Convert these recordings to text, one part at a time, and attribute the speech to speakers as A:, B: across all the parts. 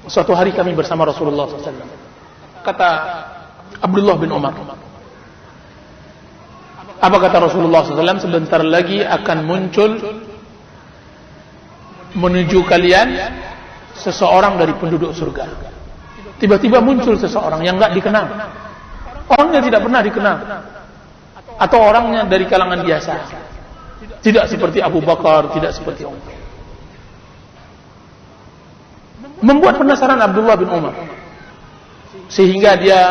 A: suatu hari kami bersama Rasulullah SAW. Kata Abdullah bin Umar, apa kata Rasulullah SAW? Sebentar lagi akan muncul menuju kalian seseorang dari penduduk surga. Tiba-tiba muncul seseorang yang enggak dikenal, orangnya tidak pernah dikenal, atau orangnya dari kalangan biasa, tidak seperti Abu Bakar, tidak seperti Umar. Membuat penasaran Abdullah bin Umar, sehingga dia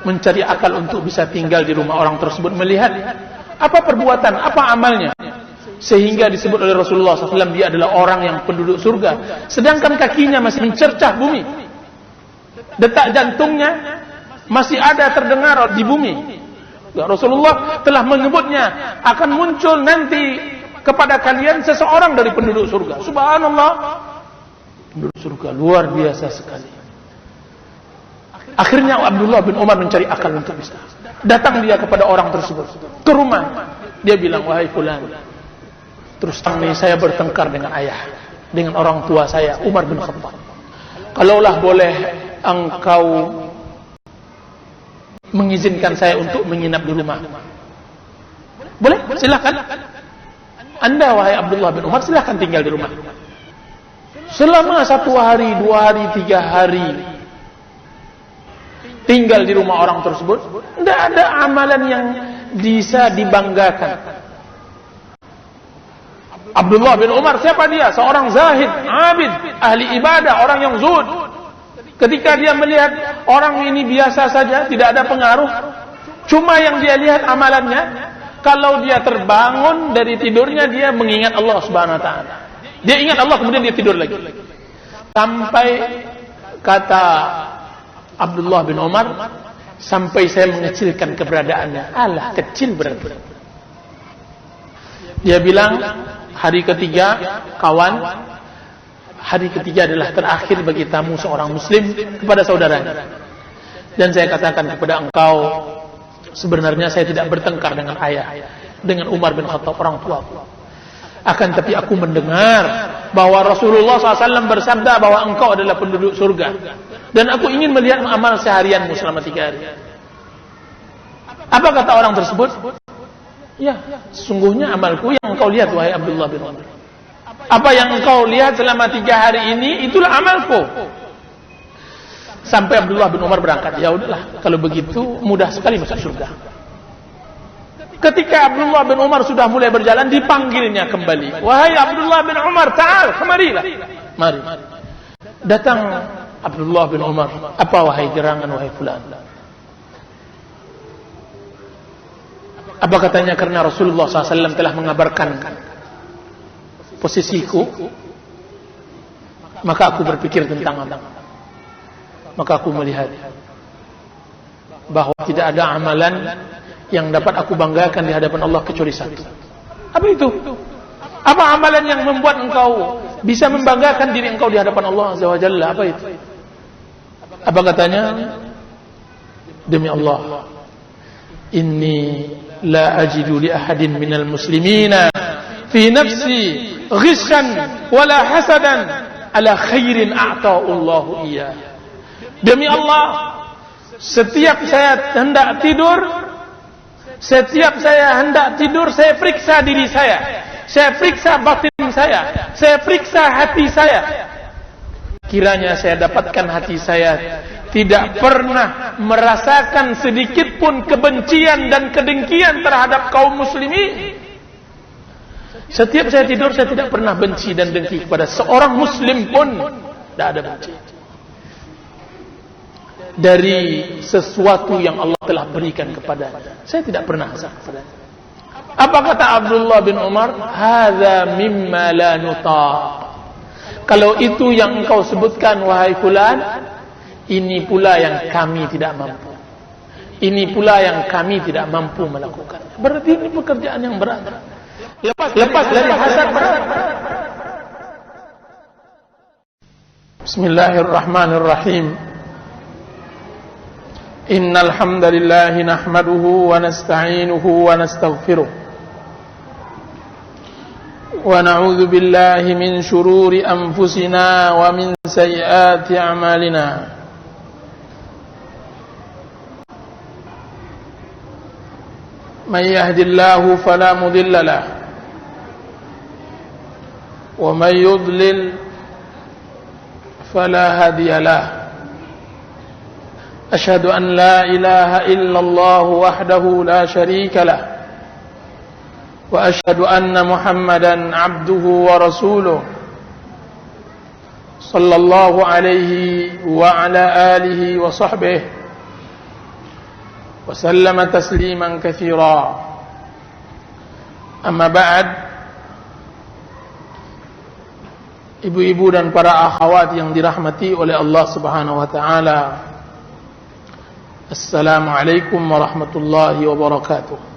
A: mencari akal untuk bisa tinggal di rumah orang tersebut, melihat apa perbuatan, apa amalnya, sehingga disebut oleh Rasulullah SAW dia adalah orang yang penduduk surga, sedangkan kakinya masih mencercah bumi, detak jantungnya masih ada terdengar di bumi. Rasulullah telah menyebutnya akan muncul nanti kepada kalian seseorang dari penduduk surga. Subhanallah, penduduk surga luar biasa sekali. Akhirnya Abdullah bin Umar mencari akal untuk bisa datang dia kepada orang tersebut ke rumah. Dia bilang, wahai fulan, terus terang nih saya bertengkar dengan ayah, dengan orang tua saya Umar bin Khattab. Kalaulah boleh engkau mengizinkan saya untuk menginap di rumah, boleh? Silakan. Anda wahai Abdullah bin Umar silakan tinggal di rumah. Selama 1 hari, 2 hari, 3 hari tinggal di rumah orang tersebut, tidak ada amalan yang bisa dibanggakan. Abdullah bin Umar siapa dia? Seorang zahid, abid, ahli ibadah, orang yang zuhud. Ketika dia melihat orang ini biasa saja, tidak ada pengaruh, cuma yang dia lihat amalannya, kalau dia terbangun dari tidurnya dia mengingat Allah Subhanahu wa taala. Dia ingat Allah, kemudian dia tidur lagi. Sampai kata Abdullah bin Umar, sampai saya mengecilkan keberadaannya. Alah, kecil berarti. Dia bilang, hari ketiga, kawan, hari ketiga adalah terakhir bagi tamu seorang muslim kepada saudaranya. Dan saya katakan kepada engkau, sebenarnya saya tidak bertengkar dengan ayah, dengan Umar bin Khattab, orang tuaku. Akan tapi aku mendengar bahwa Rasulullah SAW bersabda bahwa engkau adalah penduduk surga, dan aku ingin melihat amal seharianmu selama 3 hari. Apa kata orang tersebut? Ya, sesungguhnya amalku yang engkau lihat wahai Abdullah bin Umar. Apa yang engkau lihat selama 3 hari ini, itulah amalku. Sampai Abdullah bin Umar berangkat. Ya udahlah, kalau begitu mudah sekali masuk surga. Ketika Abdullah bin Umar sudah mulai berjalan, dipanggilnya kembali. Wahai Abdullah bin Umar, ta'al, kemarilah. Mari. Datang Abdullah bin Umar. Apa wahai gerangan, wahai fulan? Apa katanya? Karena Rasulullah SAW telah mengabarkan posisiku, maka aku berpikir tentang Allah. Maka aku melihat bahwa tidak ada amalan yang dapat aku banggakan di hadapan Allah kecuali satu. Apa itu? Apa amalan yang membuat engkau bisa membanggakan diri engkau di hadapan Allah Azza wa Jalla? Apa itu? Apa katanya? Demi Allah, inni la ajidu li ahadin minal muslimina fi nafsi ghishan wala hasadan ala khairin a'ta'u Allahu iyyah. Demi Allah, setiap saya hendak tidur, saya periksa diri saya periksa batin saya periksa hati saya. Kiranya saya dapatkan hati saya tidak pernah merasakan sedikit pun kebencian dan kedengkian terhadap kaum muslimin. Setiap saya tidur, saya tidak pernah benci dan dengki kepada seorang muslim pun. Tidak ada benci dari sesuatu yang Allah telah berikan kepada saya, tidak pernah hasad kepada. Apa kata Abdullah bin Umar? Hadza mimma la nutaq. Kalau itu yang engkau sebutkan wahai fulan, ini pula yang kami tidak mampu. Ini pula yang kami tidak mampu melakukan. Berarti ini pekerjaan yang berat. Lepas dari hasad berat. Bismillahirrahmanirrahim. Innal hamdalillah nahmaduhu wa nasta'inuhu wa nastaghfiruh ونعوذ بالله من شرور أنفسنا ومن سيئات أعمالنا من يهد الله فلا مضل له ومن يضلل فلا هادي له أشهد أن لا إله إلا الله وحده لا شريك له وأشهد أن محمدا عبده ورسوله صلى الله عليه وعلى آله وصحبه وسلم تسليما كثيرا أما بعد. Ibu-ibu dan para akhwat yang dirahmati oleh Allah Subhanahu wa taala, Assalamualaikum warahmatullahi wabarakatuh.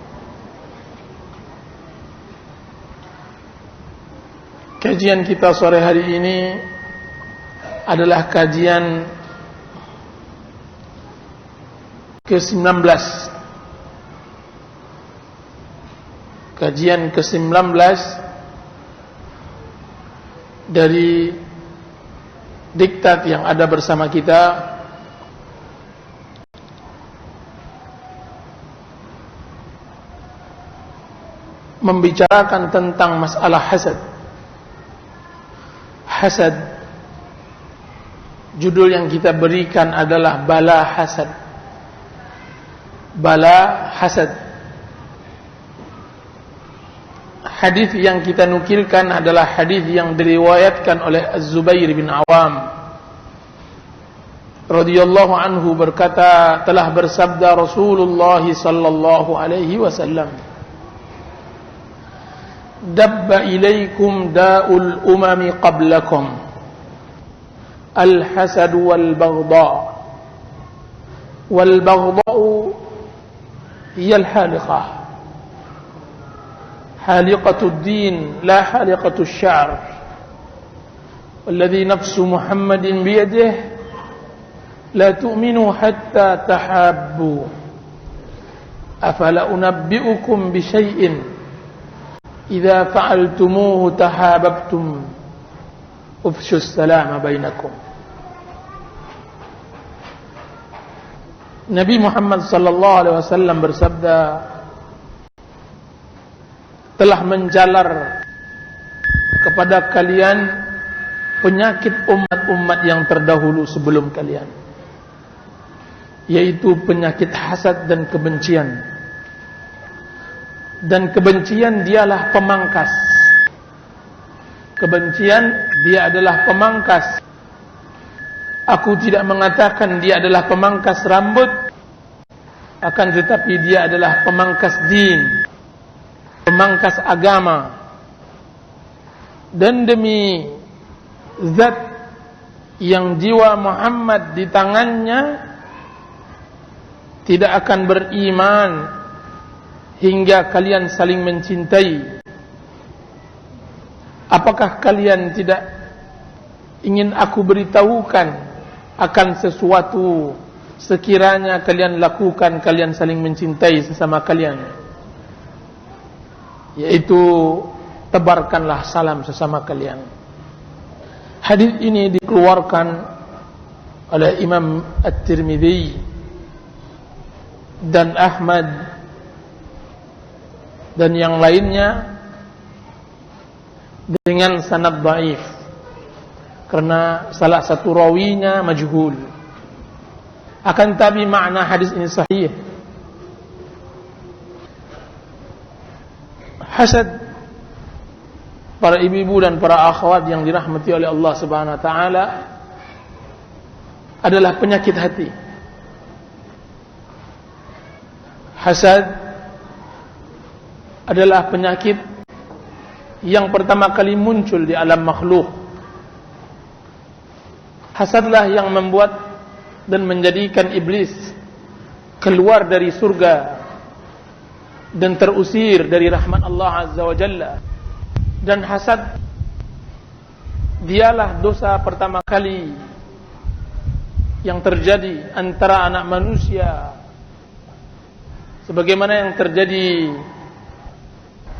A: Kajian kita sore hari ini adalah kajian ke-19. Kajian ke-19 dari diktat yang ada bersama kita, membicarakan tentang masalah hasad. Hasad, judul yang kita berikan adalah bala hasad. Bala hasad. Hadis yang kita nukilkan adalah hadis yang diriwayatkan oleh Az-Zubair bin Awam radhiyallahu anhu, berkata, telah bersabda Rasulullah sallallahu alaihi wasallam, dabba ilaikum da'ul umami qablakum al-hasad wal-baghdha wal-baghdha'u hiya al-haliqah haliqatud din la haliqatus sya'r walladhi nafsu Muhammadin biyadihi la tu'minu hatta tahabbu afala unabbi'ukum bi syai'in idza fa'altumuhu tahabbtum ufshus salama bainakum. Nabi Muhammad sallallahu alaihi wasallam bersabda, telah menjalar kepada kalian penyakit umat-umat yang terdahulu sebelum kalian, yaitu penyakit hasad dan kebencian. Dan kebencian dialah pemangkas. Kebencian dia adalah pemangkas. Aku tidak mengatakan dia adalah pemangkas rambut, akan tetapi dia adalah pemangkas din, pemangkas agama. Dan demi zat yang jiwa Muhammad di tangannya, tidak akan beriman hingga kalian saling mencintai. Apakah kalian tidak ingin aku beritahukan akan sesuatu sekiranya kalian lakukan, kalian saling mencintai sesama kalian, yaitu tebarkanlah salam sesama kalian. Hadis ini dikeluarkan oleh Imam At-Tirmidzi dan Ahmad dan yang lainnya dengan sanad dhaif, karena salah satu rawinya majhul. Akan tapi makna hadis ini sahih. Hasad, para ibu-ibu dan para akhwat yang dirahmati oleh Allah Subhanahu wa taala, adalah penyakit hati. Hasad adalah penyakit yang pertama kali muncul di alam makhluk. Hasadlah yang membuat dan menjadikan iblis keluar dari surga dan terusir dari rahmat Allah Azza wa Jalla. Dan hasad dialah dosa pertama kali yang terjadi antara anak manusia, sebagaimana yang terjadi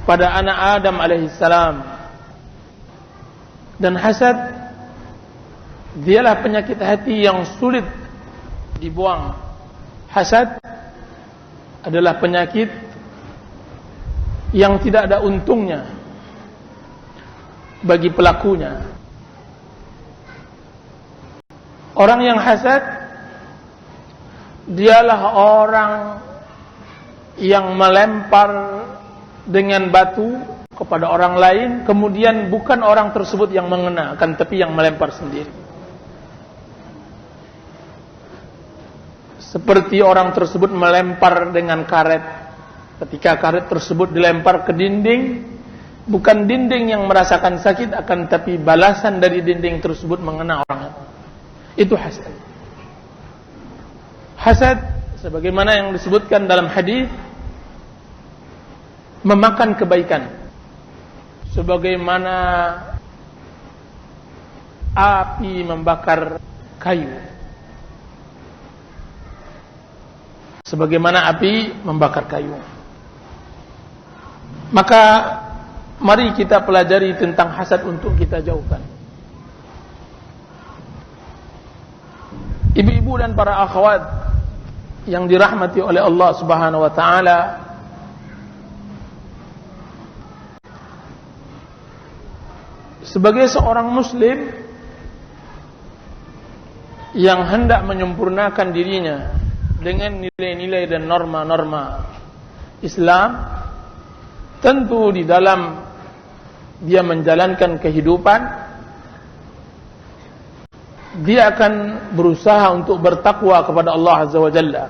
A: pada anak Adam alaihissalam Dan hasad dialah penyakit hati yang sulit dibuang. Hasad adalah penyakit yang tidak ada untungnya bagi pelakunya. Orang yang hasad dialah orang yang melempar dengan batu kepada orang lain, kemudian bukan orang tersebut yang mengena, akan tapi yang melempar sendiri. Seperti orang tersebut melempar dengan karet. Ketika karet tersebut dilempar ke dinding, bukan dinding yang merasakan sakit, akan tapi balasan dari dinding tersebut mengena orang. Itu hasad. Hasad, sebagaimana yang disebutkan dalam hadis, memakan kebaikan. Sebagaimana api membakar kayu. Sebagaimana api membakar kayu. Maka mari kita pelajari tentang hasad untuk kita jauhkan. Ibu-ibu dan para akhwat yang dirahmati oleh Allah Subhanahu wa taala, sebagai seorang muslim yang hendak menyempurnakan dirinya dengan nilai-nilai dan norma-norma Islam, tentu di dalam dia menjalankan kehidupan, dia akan berusaha untuk bertakwa kepada Allah Azza wa Jalla.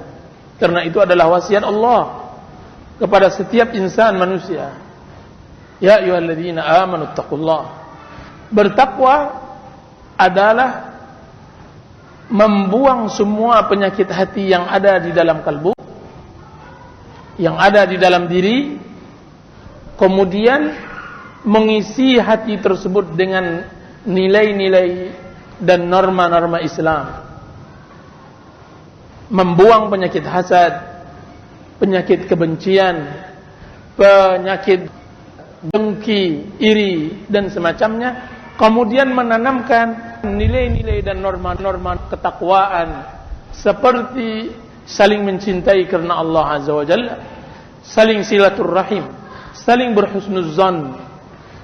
A: Karena itu adalah wasiat Allah kepada setiap insan manusia. Ya ayyuhalladzina amanu taqullah. Bertakwa adalah membuang semua penyakit hati yang ada di dalam kalbu, yang ada di dalam diri, kemudian mengisi hati tersebut dengan nilai-nilai dan norma-norma Islam. Membuang penyakit hasad, penyakit kebencian, penyakit dengki, iri dan semacamnya, kemudian menanamkan nilai-nilai dan norma-norma ketakwaan seperti saling mencintai karena Allah Azza wa Jalla, saling silaturrahim, saling berhusnuzan,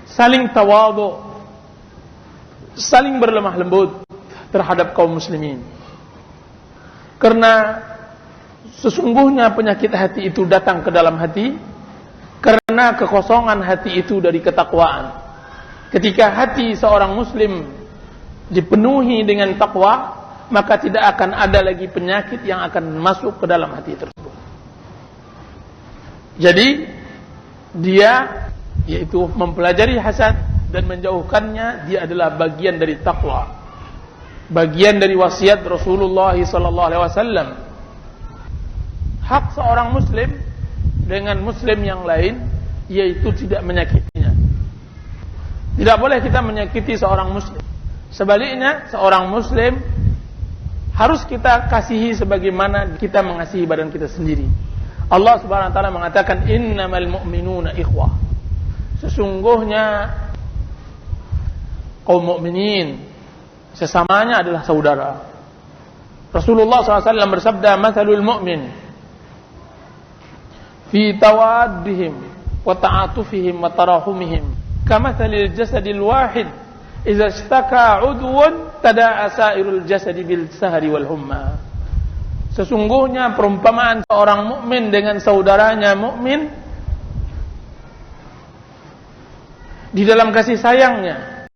A: saling tawadhu, saling berlemah lembut terhadap kaum muslimin. Karena sesungguhnya penyakit hati itu datang ke dalam hati karena kekosongan hati itu dari ketakwaan. Ketika hati seorang muslim dipenuhi dengan takwa, maka tidak akan ada lagi penyakit yang akan masuk ke dalam hati tersebut. Jadi dia yaitu mempelajari hasad dan menjauhkannya, dia adalah bagian dari takwa, bagian dari wasiat Rasulullah sallallahu alaihi wasallam. Hak seorang muslim dengan muslim yang lain yaitu tidak menyakitinya. Tidak boleh kita menyakiti seorang muslim. Sebaliknya, seorang muslim harus kita kasihi sebagaimana kita mengasihi badan kita sendiri. Allah Subhanahu wa taala mengatakan innamal mu'minuna ikhwah. Sesungguhnya kaum mukminin sesamanya adalah saudara. Rasulullah SAW bersabda, "Matsalul mu'min fi tawaddihim wa ta'atufihim wa tarahumihim kamatsalil jasadil wahid idza ishtaka 'udwun tada'a sa'irul jasadi bil sahri wal humma." Sesungguhnya perumpamaan seorang mukmin dengan saudaranya mukmin di dalam kasih sayangnya,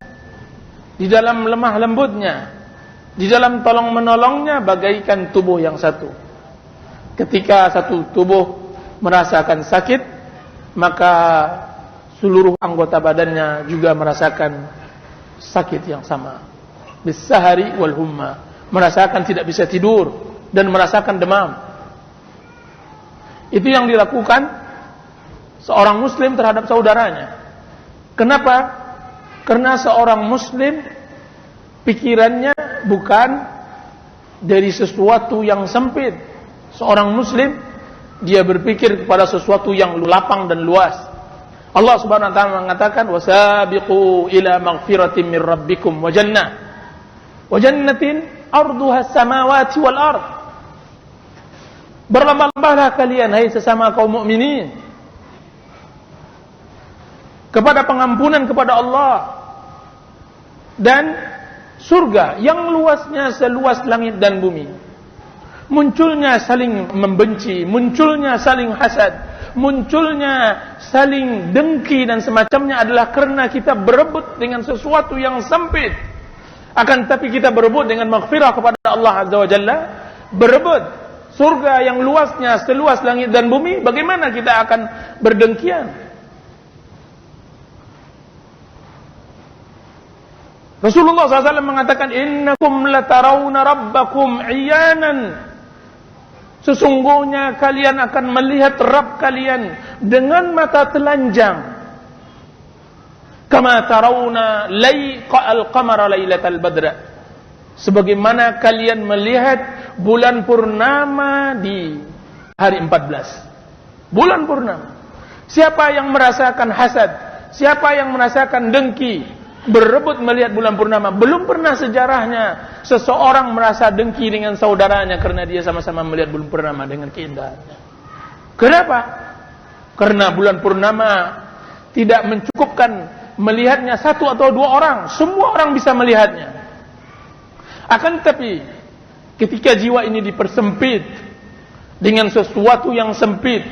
A: di dalam lemah lembutnya, di dalam tolong menolongnya, bagaikan tubuh yang satu. Ketika satu tubuh merasakan sakit, maka seluruh anggota badannya juga merasakan sakit yang sama. Bis-sahari wal humma, merasakan tidak bisa tidur dan merasakan demam. Itu yang dilakukan seorang muslim terhadap saudaranya. Kenapa? Karena seorang muslim pikirannya bukan dari sesuatu yang sempit. Seorang muslim dia berpikir kepada sesuatu yang lapang dan luas. Allah Subhanahu wa taala mengatakan wasabiqu ila maghfiratin min rabbikum wa jannatin arduha as-samawati wal ard. Berlomba-lombalah kalian hai sesama kaum mukminin kepada pengampunan kepada Allah dan surga yang luasnya seluas langit dan bumi. Munculnya saling membenci, munculnya saling hasad, munculnya saling dengki dan semacamnya adalah karena kita berebut dengan sesuatu yang sempit. Akan tetapi kita berebut dengan maghfirah kepada Allah Azza wa Jalla, berebut surga yang luasnya seluas langit dan bumi. Bagaimana kita akan berdengkian? Rasulullah SAW mengatakan, innakum latarawna rabbakum iyanan. Sesungguhnya kalian akan melihat Rabb kalian dengan mata telanjang. Kama tarawna al-qamara lailatal badr. Sebagaimana kalian melihat bulan purnama di hari 14. Bulan purnama. Siapa yang merasakan hasad, siapa yang merasakan dengki, berebut melihat bulan purnama, belum pernah sejarahnya seseorang merasa dengki dengan saudaranya karena dia sama-sama melihat bulan purnama dengan keindahannya. Kenapa? Karena bulan purnama tidak mencukupkan melihatnya satu atau dua orang, semua orang bisa melihatnya. Akan tetapi ketika jiwa ini dipersempit dengan sesuatu yang sempit,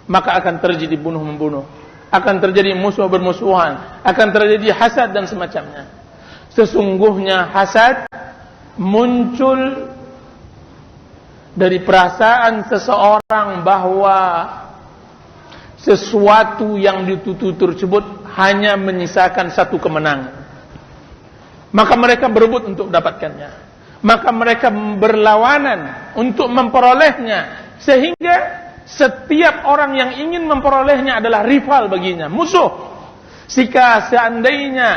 A: maka akan terjadi bunuh-membunuh, akan terjadi musuh bermusuhan, akan terjadi hasad dan semacamnya. Sesungguhnya hasad muncul dari perasaan seseorang bahwa sesuatu yang ditutu tersebut hanya menyisakan satu kemenangan. Maka mereka berebut untuk mendapatkannya. Maka mereka berlawanan untuk memperolehnya. Sehingga setiap orang yang ingin memperolehnya adalah rival baginya, musuh. Jika seandainya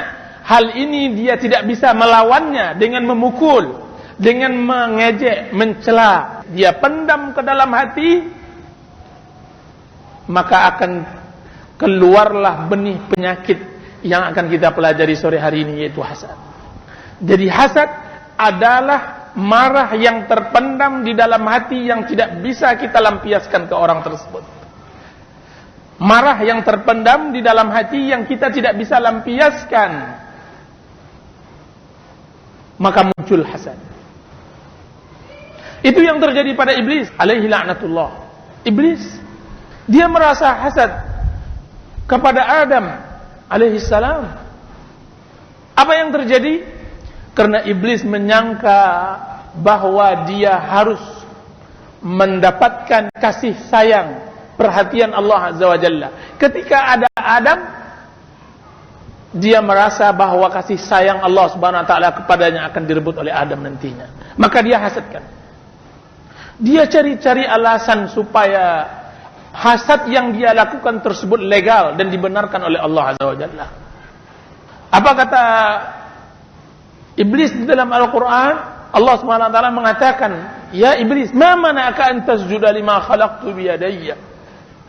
A: hal ini dia tidak bisa melawannya dengan memukul, dengan mengejek, mencela, dia pendam ke dalam hati, maka akan keluarlah benih penyakit yang akan kita pelajari sore hari ini, yaitu hasad. Jadi hasad adalah marah yang terpendam di dalam hati yang tidak bisa kita lampiaskan ke orang tersebut. Marah yang terpendam di dalam hati yang kita tidak bisa lampiaskan, maka muncul hasad. Itu yang terjadi pada iblis alaihi la'natullah. Iblis, dia merasa hasad kepada Adam alaihi salam. Apa yang terjadi? Karena iblis menyangka bahwa dia harus mendapatkan kasih sayang, perhatian Allah Azza wa Jalla. Ketika ada Adam, dia merasa bahwa kasih sayang Allah Subhanahu wa taala kepadanya akan direbut oleh Adam nantinya. Maka dia hasadkan. Dia cari-cari alasan supaya hasad yang dia lakukan tersebut legal dan dibenarkan oleh Allah Azza wa Jalla. Apa kata Iblis di dalam Al-Quran? Allah SWT mengatakan, ya Iblis, ma mana'aka an tasjuda lima khalaqtu biyadayya.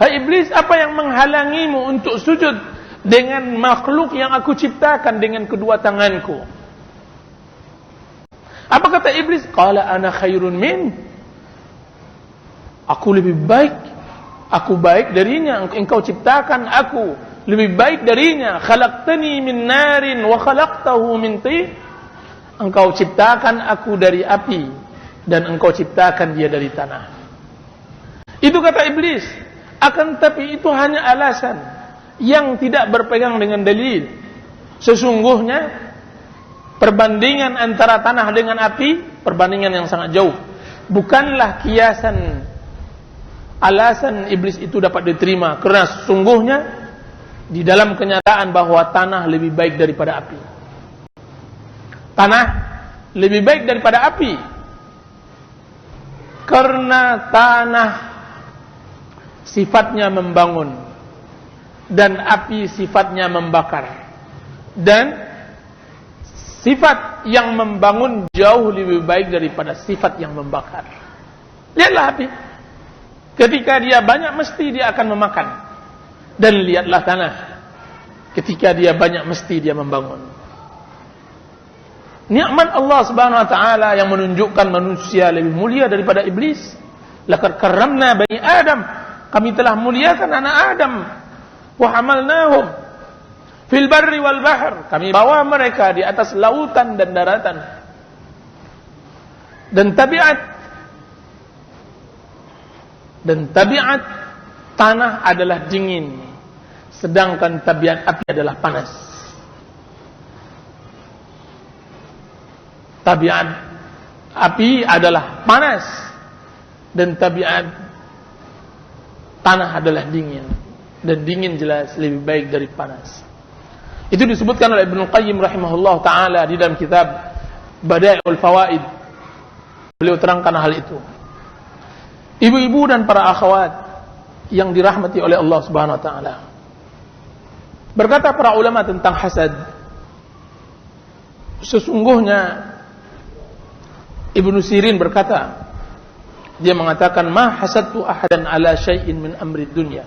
A: Hai Iblis, apa yang menghalangimu untuk sujud dengan makhluk yang aku ciptakan dengan kedua tanganku? Apa kata Iblis? Qala ana khairun min. Aku lebih baik, aku baik darinya. Engkau ciptakan aku lebih baik darinya. Khalaqtani min narin wa khalaqtahu min tin. Engkau ciptakan aku dari api dan engkau ciptakan dia dari tanah. Itu kata iblis. Akan tetapi itu hanya alasan yang tidak berpegang dengan dalil. Sesungguhnya perbandingan antara tanah dengan api, perbandingan yang sangat jauh. Bukanlah kiasan alasan iblis itu dapat diterima, karena sesungguhnya di dalam kenyataan bahwa tanah lebih baik daripada api. Tanah lebih baik daripada api, karena tanah sifatnya membangun dan api sifatnya membakar, dan sifat yang membangun jauh lebih baik daripada sifat yang membakar. Lihatlah api, ketika dia banyak mesti dia akan memakan. Dan lihatlah tanah, ketika dia banyak mesti dia membangun. Nikmat Allah Subhanahu wa taala yang menunjukkan manusia lebih mulia daripada iblis. Laqad karramna bani Adam, kami telah muliakan anak Adam. Wa hamalnahum fil barri wal bahr, kami bawa mereka di atas lautan dan daratan. Dan tabiat tanah adalah dingin, sedangkan tabiat api adalah panas. Tabiat api adalah panas dan tabiat tanah adalah dingin. Dan dingin jelas lebih baik dari panas. Itu disebutkan oleh Ibnu Qayyim rahimahullah ta'ala di dalam kitab Bada'iul Fawaid. Beliau terangkan hal itu. Ibu-ibu dan para akhwat yang dirahmati oleh Allah Subhanahu wa taala. Berkata para ulama tentang hasad, sesungguhnya Ibnu Sirin berkata, dia mengatakan, ma hasadtu ahadan ala syai'in min amri dunya.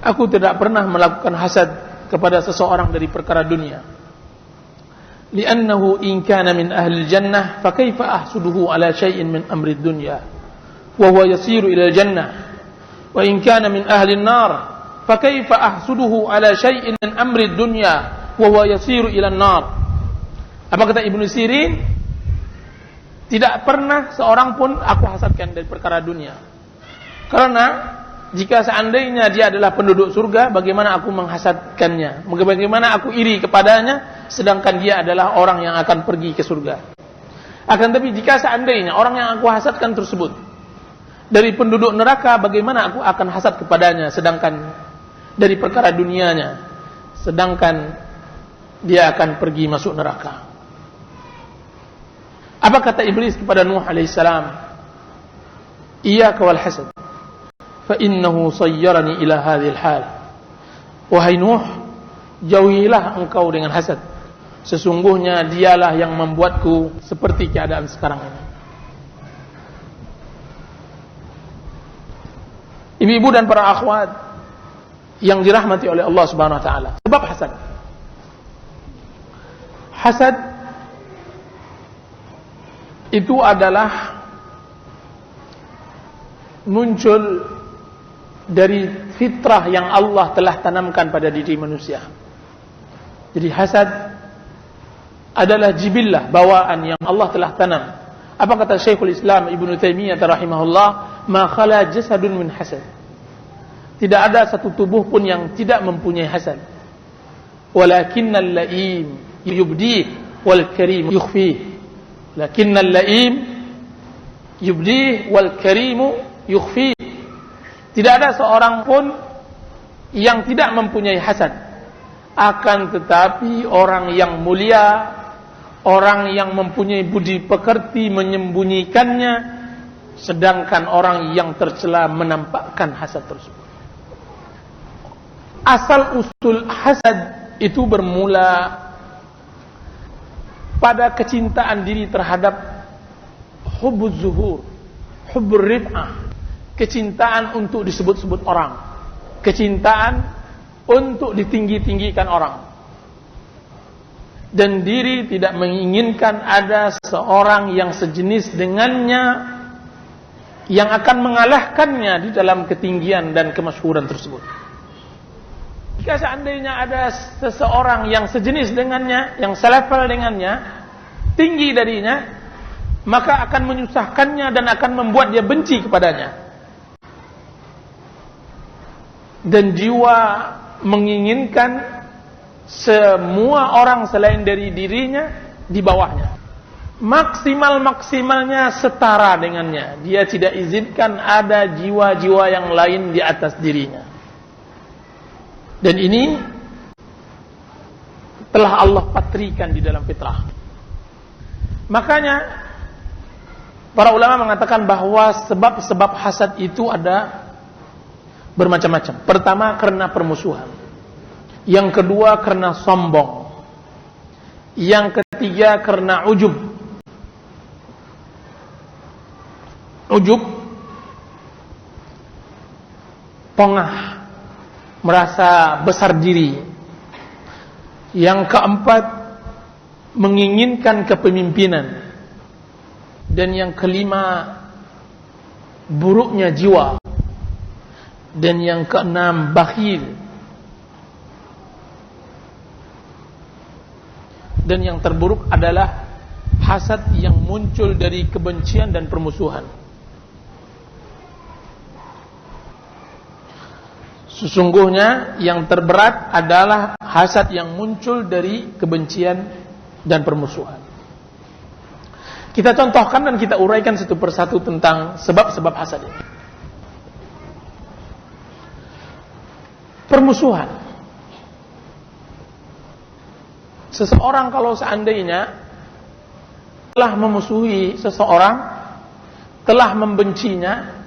A: Aku tidak pernah melakukan hasad kepada seseorang dari perkara dunia. Li'annahu in kana min ahli jannah fa kaifa ahsuduhu ala syai'in min amri dunya wa huwa yasiru ila jannah, wa in kana min ahli an-nar fa kaifa ahsuduhu ala syai'in min amri dunya wa huwa yasiru ila an-nar. Apa kata Ibnu Sirin? Tidak pernah seorang pun aku hasadkan dari perkara dunia. Karena jika seandainya dia adalah penduduk surga, bagaimana aku menghasadkannya? Bagaimana aku iri kepadanya, sedangkan dia adalah orang yang akan pergi ke surga. Akan tetapi jika seandainya orang yang aku hasadkan tersebut dari penduduk neraka, bagaimana aku akan hasad kepadanya, sedangkan dari perkara dunianya, sedangkan dia akan pergi masuk neraka. Apa kata iblis kepada Nuh alaihissalam? Iyyaka wal hasad, fa innahu sayyarani ila hadhil hal. Wahai Nuh, jauhilah engkau dengan hasad, sesungguhnya dialah yang membuatku seperti keadaan sekarang ini. Ibu-ibu dan para akhwat yang dirahmati oleh Allah Subhanahu wa taala, sebab hasad. Hasad itu adalah muncul dari fitrah yang Allah telah tanamkan pada diri manusia. Jadi hasad adalah jibillah, bawaan yang Allah telah tanam. Apa kata Syekhul Islam Ibnu Taimiyah rahimahullah? Ma khala jasadun min hasad. Tidak ada satu tubuh pun yang tidak mempunyai hasad. Walakinnal la'im yubdi wal karim yukhfi. Lakinnal la'im yubdi wal karim yukhfi. Tidak ada seorang pun yang tidak mempunyai hasad. Akan tetapi orang yang mulia, orang yang mempunyai budi pekerti menyembunyikannya, sedangkan orang yang tercela menampakkan hasad tersebut. Asal usul hasad itu bermula pada kecintaan diri terhadap hubbuz zuhur, hubbur rif'ah, kecintaan untuk disebut-sebut orang, kecintaan untuk ditinggi-tinggikan orang, dan diri tidak menginginkan ada seorang yang sejenis dengannya yang akan mengalahkannya di dalam ketinggian dan kemasyhuran tersebut. Jika seandainya ada seseorang yang sejenis dengannya, yang selevel dengannya, tinggi darinya, maka akan menyusahkannya dan akan membuat dia benci kepadanya. Dan jiwa menginginkan semua orang selain dari dirinya di bawahnya. Maksimal-maksimalnya setara dengannya. Dia tidak izinkan ada jiwa-jiwa yang lain di atas dirinya. Dan ini telah Allah patrikan di dalam fitrah. Makanya para ulama mengatakan bahwa sebab-sebab hasad itu ada bermacam-macam. Pertama, karena permusuhan. Yang kedua, karena sombong. Yang ketiga, karena ujub. Ujub, pongah, merasa besar diri. Yang keempat, menginginkan kepemimpinan. Dan yang kelima, buruknya jiwa. Dan yang keenam, bakhil. Dan yang terburuk adalah hasad yang muncul dari kebencian dan permusuhan. Sesungguhnya yang terberat adalah hasad yang muncul dari kebencian dan permusuhan. Kita contohkan dan kita uraikan satu persatu tentang sebab-sebab hasad ini. Permusuhan. Seseorang kalau seandainya telah memusuhi seseorang, telah membencinya,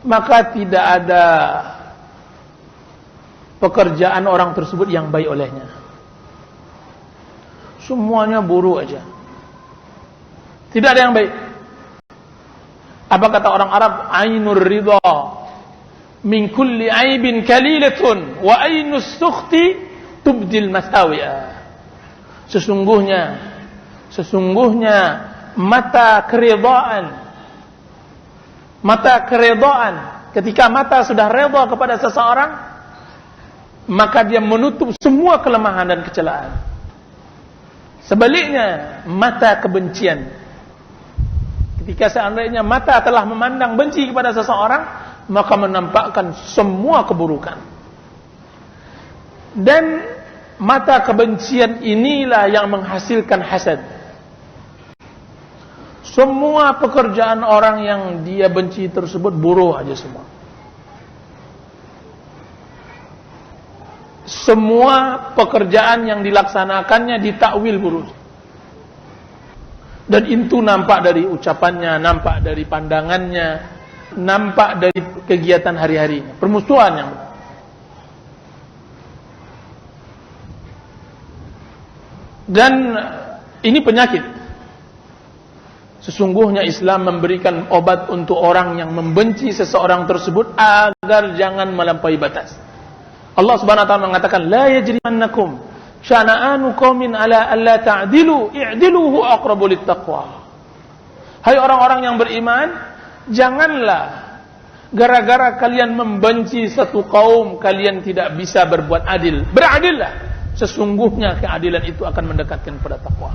A: maka tidak ada pekerjaan orang tersebut yang baik olehnya. Semuanya buruk aja. Tidak ada yang baik. Apa kata orang Arab? Ainur ridha min kulli aibin kalilatun wa ainus sukhti tubdil masawi'a. Sesungguhnya mata keridhaan, ketika mata sudah redha kepada seseorang, maka dia menutup semua kelemahan dan kecelaan. Sebaliknya, mata kebencian, ketika seandainya mata telah memandang benci kepada seseorang, maka menampakkan semua keburukan. Dan mata kebencian inilah yang menghasilkan hasad. Semua pekerjaan orang yang dia benci tersebut buruk aja semua. Semua pekerjaan yang dilaksanakannya ditakwil buruk. Dan itu nampak dari ucapannya, nampak dari pandangannya, nampak dari kegiatan hari-harinya. Permusuhan yang benar. Dan ini penyakit. Sesungguhnya Islam memberikan obat untuk orang yang membenci seseorang tersebut agar jangan melampaui batas. Allah Subhanahu wa taala mengatakan, la yajrimannakum syana'anu qaumin ala alla ta'dilu i'dilu huwa aqrabu littaqwa. Hai orang-orang yang beriman, janganlah gara-gara kalian membenci satu kaum kalian tidak bisa berbuat adil. Beradillah. Sesungguhnya keadilan itu akan mendekatkan kepada takwa.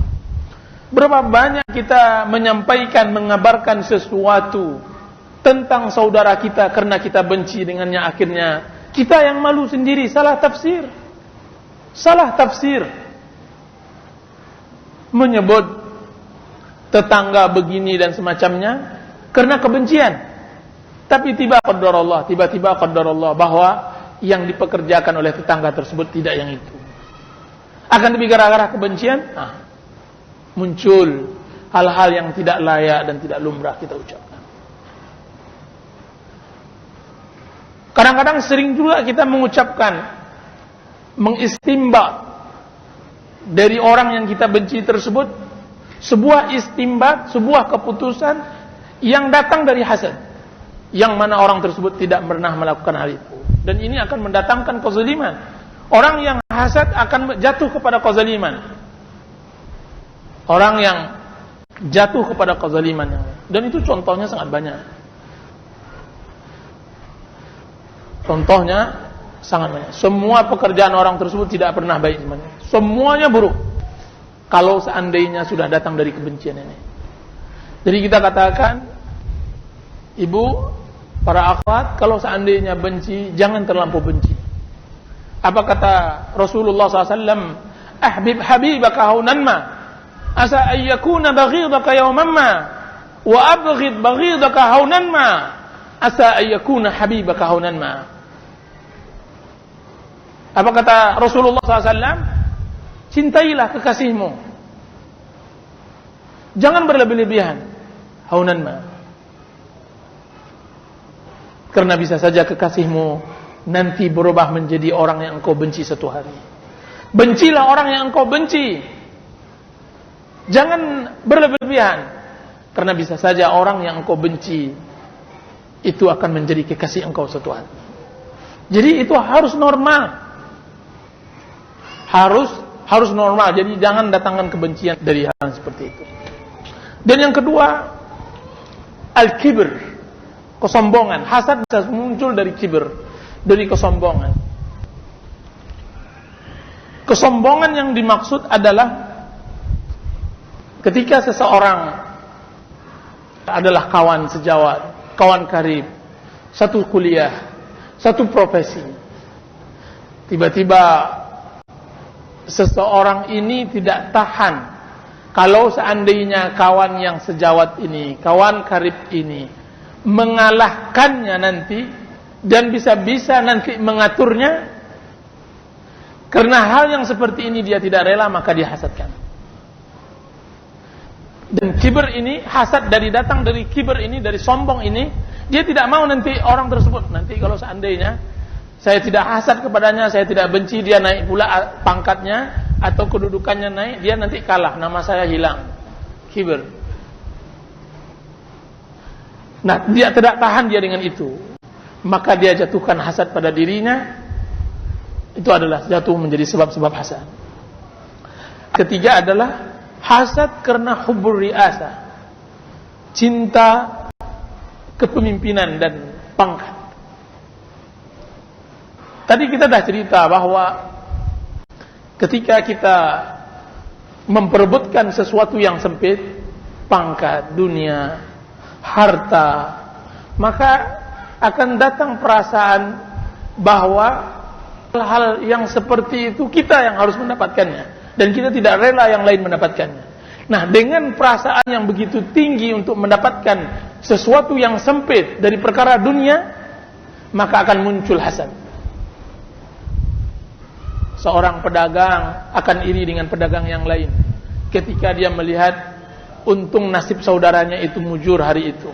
A: Berapa banyak kita menyampaikan, mengabarkan sesuatu tentang saudara kita karena kita benci dengannya, akhirnya kita yang malu sendiri, salah tafsir, menyebut tetangga begini dan semacamnya karena kebencian. Tapi tiba-tiba qadarullah bahwa yang dipekerjakan oleh tetangga tersebut tidak yang itu. Akan lebih gara-gara kebencian, muncul hal-hal yang tidak layak dan tidak lumrah kita ucapkan. Kadang-kadang sering juga kita mengucapkan, mengistimbat dari orang yang kita benci tersebut sebuah istimbat, sebuah keputusan yang datang dari hasad, yang mana orang tersebut tidak pernah melakukan hal itu. Dan ini akan mendatangkan kezaliman. Orang yang hasad akan jatuh kepada kezaliman. Orang yang jatuh kepada kezaliman, dan itu contohnya sangat banyak. Contohnya sangat banyak. Semua pekerjaan orang tersebut tidak pernah baik semuanya. Semuanya buruk. Kalau seandainya sudah datang dari kebencian ini. Jadi kita katakan, ibu, para akhwat, kalau seandainya benci, jangan terlampau benci. Apa kata Rasulullah SAW? Ahbib habibaka haunan ma, asa ayyakuna baghidaka yawman ma, wa abghid baghidaka haunan ma, asa ayyakuna habibaka haunan ma. Apa kata Rasulullah SAW? Cintailah kekasihmu, jangan berlebih-lebihan. Haunan ma, karena bisa saja kekasihmu nanti berubah menjadi orang yang engkau benci suatu hari. Bencilah orang yang engkau benci, jangan berlebihan, karena bisa saja orang yang engkau benci itu akan menjadi kekasih engkau suatu hari. Jadi itu harus normal. Harus normal. Jadi jangan datangkan kebencian dari hal seperti itu. Dan yang kedua, al-kibr, kesombongan. Hasad bisa muncul dari kibr, dari kesombongan. Kesombongan yang dimaksud adalah ketika seseorang adalah kawan sejawat, kawan karib, satu kuliah, satu profesi. Tiba-tiba seseorang ini tidak tahan kalau seandainya kawan yang sejawat ini, kawan karib ini mengalahkannya nanti dan bisa-bisa nanti mengaturnya. Karena hal yang seperti ini dia tidak rela, maka dia hasadkan. Dan kibir ini, hasad datang dari kibir ini, dari sombong ini, dia tidak mau nanti orang tersebut, nanti kalau seandainya saya tidak hasad kepadanya, saya tidak benci, dia naik pula pangkatnya atau kedudukannya naik, dia nanti kalah, nama saya hilang. Kibir. Nah, dia tidak tahan dia dengan itu. Maka dia jatuhkan hasad pada dirinya. Itu adalah jatuh menjadi sebab-sebab hasad. Ketiga adalah hasad karena hubbur riasa. Cinta kepemimpinan dan pangkat. Tadi kita dah cerita bahwa ketika kita memperebutkan sesuatu yang sempit, pangkat, dunia, harta, maka akan datang perasaan bahwa hal-hal yang seperti itu kita yang harus mendapatkannya dan kita tidak rela yang lain mendapatkannya. Nah, dengan perasaan yang begitu tinggi untuk mendapatkan sesuatu yang sempit dari perkara dunia, maka akan muncul hasad. Seorang pedagang akan iri dengan pedagang yang lain ketika dia melihat untung nasib saudaranya itu mujur hari itu.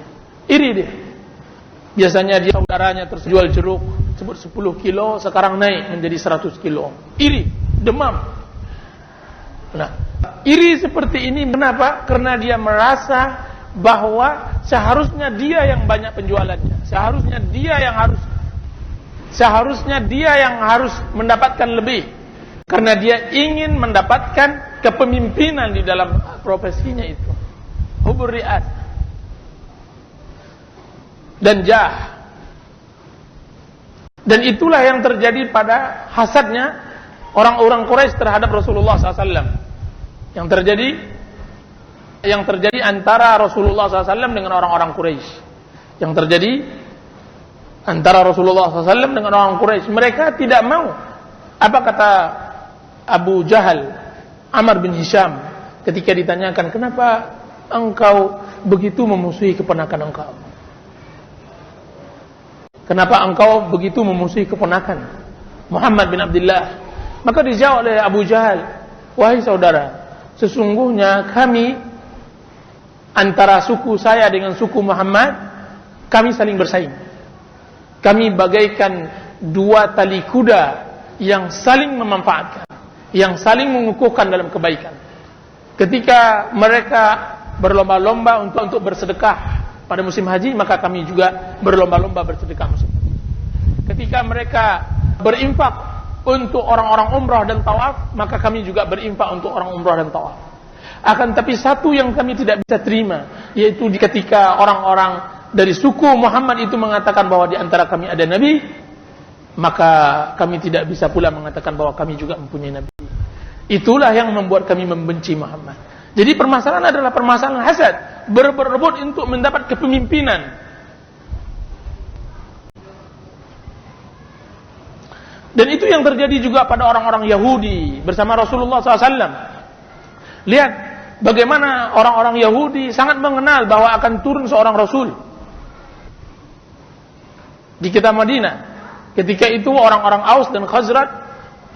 A: Iri dia. Biasanya dia saudaranya terjual jeruk sebut 10 kilo, sekarang naik menjadi 100 kilo. Iri, demam. Nah, iri seperti ini kenapa? Karena dia merasa bahwa seharusnya dia yang banyak penjualannya. Seharusnya dia yang harus mendapatkan lebih. Karena dia ingin mendapatkan kepemimpinan di dalam profesinya itu. Hubur ri'at. Dan jah. Dan itulah yang terjadi pada hasadnya orang-orang Quraisy terhadap Rasulullah SAW. Yang terjadi antara Rasulullah SAW dengan orang-orang Quraisy. Yang terjadi antara Rasulullah SAW dengan orang Quraisy. Mereka tidak mau. Apa kata Abu Jahal, Amr bin Hisham, ketika ditanyakan, kenapa engkau begitu memusuhi keponakan engkau? Kenapa engkau begitu memusuhi keponakan Muhammad bin Abdullah? Maka dijawab oleh Abu Jahal, wahai saudara, sesungguhnya kami antara suku saya dengan suku Muhammad, kami saling bersaing. Kami bagaikan dua tali kuda yang saling memanfaatkan, yang saling mengukuhkan dalam kebaikan. Ketika mereka berlomba-lomba untuk bersedekah pada musim haji, maka kami juga berlomba-lomba bersedekah musim haji. Ketika mereka berinfak untuk orang-orang umrah dan tawaf, maka kami juga berinfak untuk orang umrah dan tawaf. Akan tapi satu yang kami tidak bisa terima, yaitu ketika orang-orang dari suku Muhammad itu mengatakan bahwa di antara kami ada Nabi, maka kami tidak bisa pula mengatakan bahwa kami juga mempunyai Nabi. Itulah yang membuat kami membenci Muhammad. Jadi permasalahan adalah permasalahan hasad, berebut untuk mendapat kepemimpinan. Dan itu yang terjadi juga pada orang-orang Yahudi bersama Rasulullah SAW. Lihat bagaimana orang-orang Yahudi sangat mengenal bahwa akan turun seorang Rasul di kitab Madinah. Ketika itu orang-orang Aus dan Khazraj,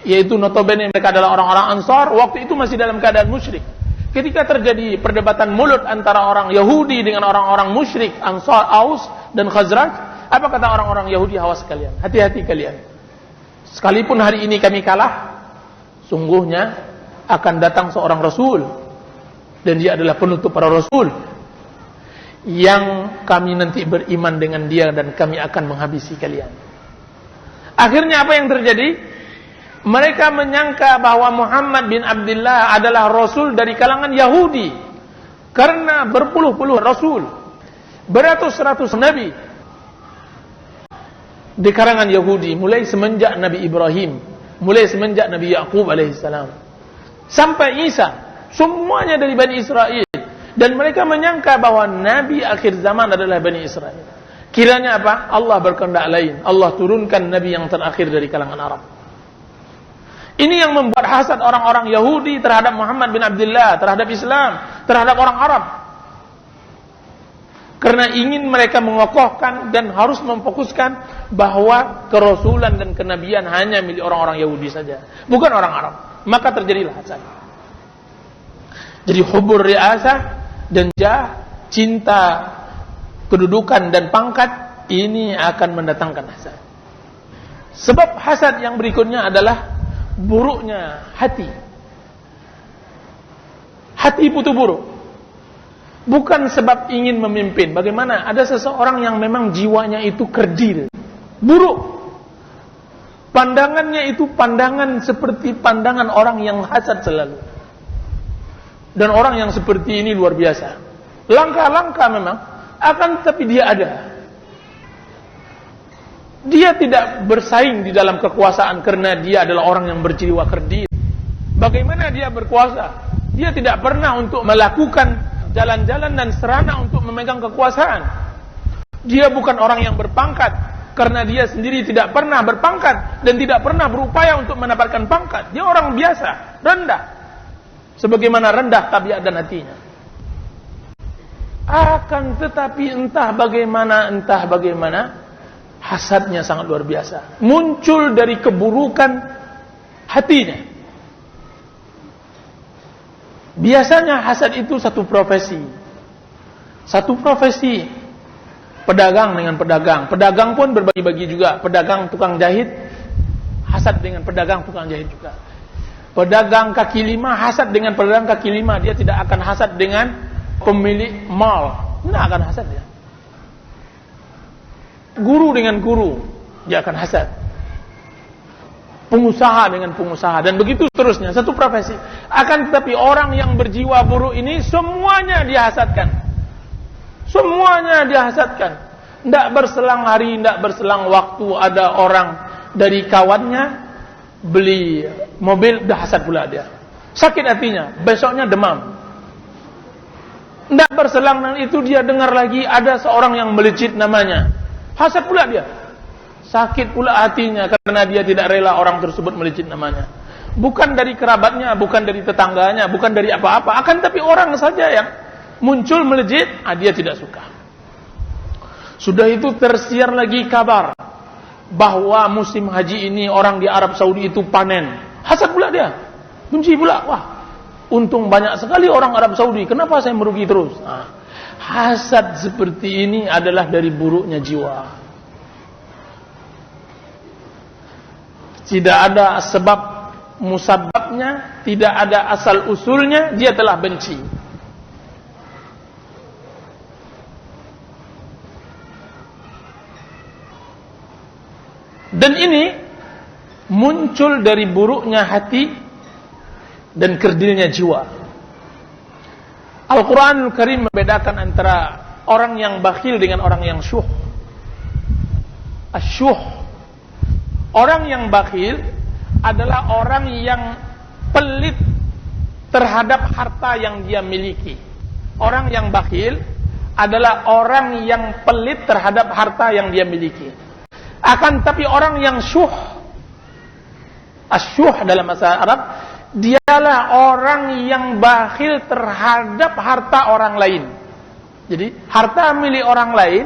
A: yaitu notabene mereka adalah orang-orang Ansar, waktu itu masih dalam keadaan musyrik. Ketika terjadi perdebatan mulut antara orang Yahudi dengan orang-orang musyrik Ansar, Aus dan Khazraj, apa kata orang-orang Yahudi? Awas kalian, hati-hati kalian. Sekalipun hari ini kami kalah, sungguhnya akan datang seorang Rasul, dan dia adalah penutup para Rasul, yang kami nanti beriman dengan dia dan kami akan menghabisi kalian. Akhirnya apa yang terjadi? Mereka menyangka bahwa Muhammad bin Abdullah adalah rasul dari kalangan Yahudi. Karena berpuluh-puluh rasul, beratus-ratus nabi di kalangan Yahudi, mulai semenjak Nabi Ibrahim, mulai semenjak Nabi Yaqub alaihissalam sampai Isa, semuanya dari Bani Israel. Dan mereka menyangka bahwa Nabi akhir zaman adalah Bani Israel. Kiranya apa? Allah berkehendak lain. Allah turunkan Nabi yang terakhir dari kalangan Arab. Ini yang membuat hasad orang-orang Yahudi terhadap Muhammad bin Abdullah, terhadap Islam, terhadap orang Arab. Karena ingin mereka mengokohkan dan harus memfokuskan bahwa kerasulan dan kenabian hanya milik orang-orang Yahudi saja, bukan orang Arab. Maka terjadilah hasad. Jadi hubur riasah dan jah, cinta kedudukan dan pangkat, ini akan mendatangkan hasad. Sebab hasad yang berikutnya adalah buruknya hati. Hati putu buruk. Bukan sebab ingin memimpin. Bagaimana? Ada seseorang yang memang jiwanya itu kerdil, buruk. Pandangannya itu pandangan seperti pandangan orang yang hasad selalu. Dan orang yang seperti ini luar biasa. Langkah-langkah memang, akan tetapi dia ada. Dia tidak bersaing di dalam kekuasaan karena dia adalah orang yang berjiwa kerdil. Bagaimana dia berkuasa? Dia tidak pernah untuk melakukan jalan-jalan dan serana untuk memegang kekuasaan. Dia bukan orang yang berpangkat karena dia sendiri tidak pernah berpangkat dan tidak pernah berupaya untuk mendapatkan pangkat. Dia orang biasa, rendah. Sebagaimana rendah tabiat dan hatinya. Akan tetapi entah bagaimana hasadnya sangat luar biasa. Muncul dari keburukan hatinya. Biasanya hasad itu satu profesi. Satu profesi. Pedagang dengan pedagang. Pedagang pun berbagi-bagi juga. Pedagang tukang jahit hasad dengan pedagang tukang jahit juga. Pedagang kaki lima hasad dengan pedagang kaki lima. Dia tidak akan hasad dengan pemilik mall. Tidak akan hasad dia. Guru dengan guru, dia akan hasad. Pengusaha dengan pengusaha, dan begitu seterusnya. Satu profesi. Akan tetapi orang yang berjiwa buruk ini semuanya dihasadkan. Semuanya dihasadkan. Tidak berselang hari, tidak berselang waktu ada orang dari kawannya beli mobil, dah hasad pula dia. Sakit hatinya, besoknya demam. Tidak berselang dengan itu dia dengar lagi ada seorang yang melecit namanya. Hasad pula dia. Sakit pula hatinya karena dia tidak rela orang tersebut melecit namanya. Bukan dari kerabatnya, bukan dari tetangganya, bukan dari apa-apa. Akan tapi orang saja yang muncul melejit, dia tidak suka. Sudah itu tersiar lagi kabar bahwa musim haji ini orang di Arab Saudi itu panen. Hasad pula dia. Benci pula. Wah, untung banyak sekali orang Arab Saudi. Kenapa saya merugi terus? Hasad seperti ini adalah dari buruknya jiwa. Tidak ada sebab musababnya, tidak ada asal usulnya, dia telah benci. Dan ini muncul dari buruknya hati dan kerdilnya jiwa. Al-Quranul Karim membedakan antara orang yang bakhil dengan orang yang syuh. Asyuh. Orang yang bakhil adalah orang yang pelit terhadap harta yang dia miliki. Orang yang bakhil adalah orang yang pelit terhadap harta yang dia miliki. Akan tapi orang yang syuh, asyuh dalam bahasa Arab, dialah orang yang bakhil terhadap harta orang lain. Jadi harta milik orang lain,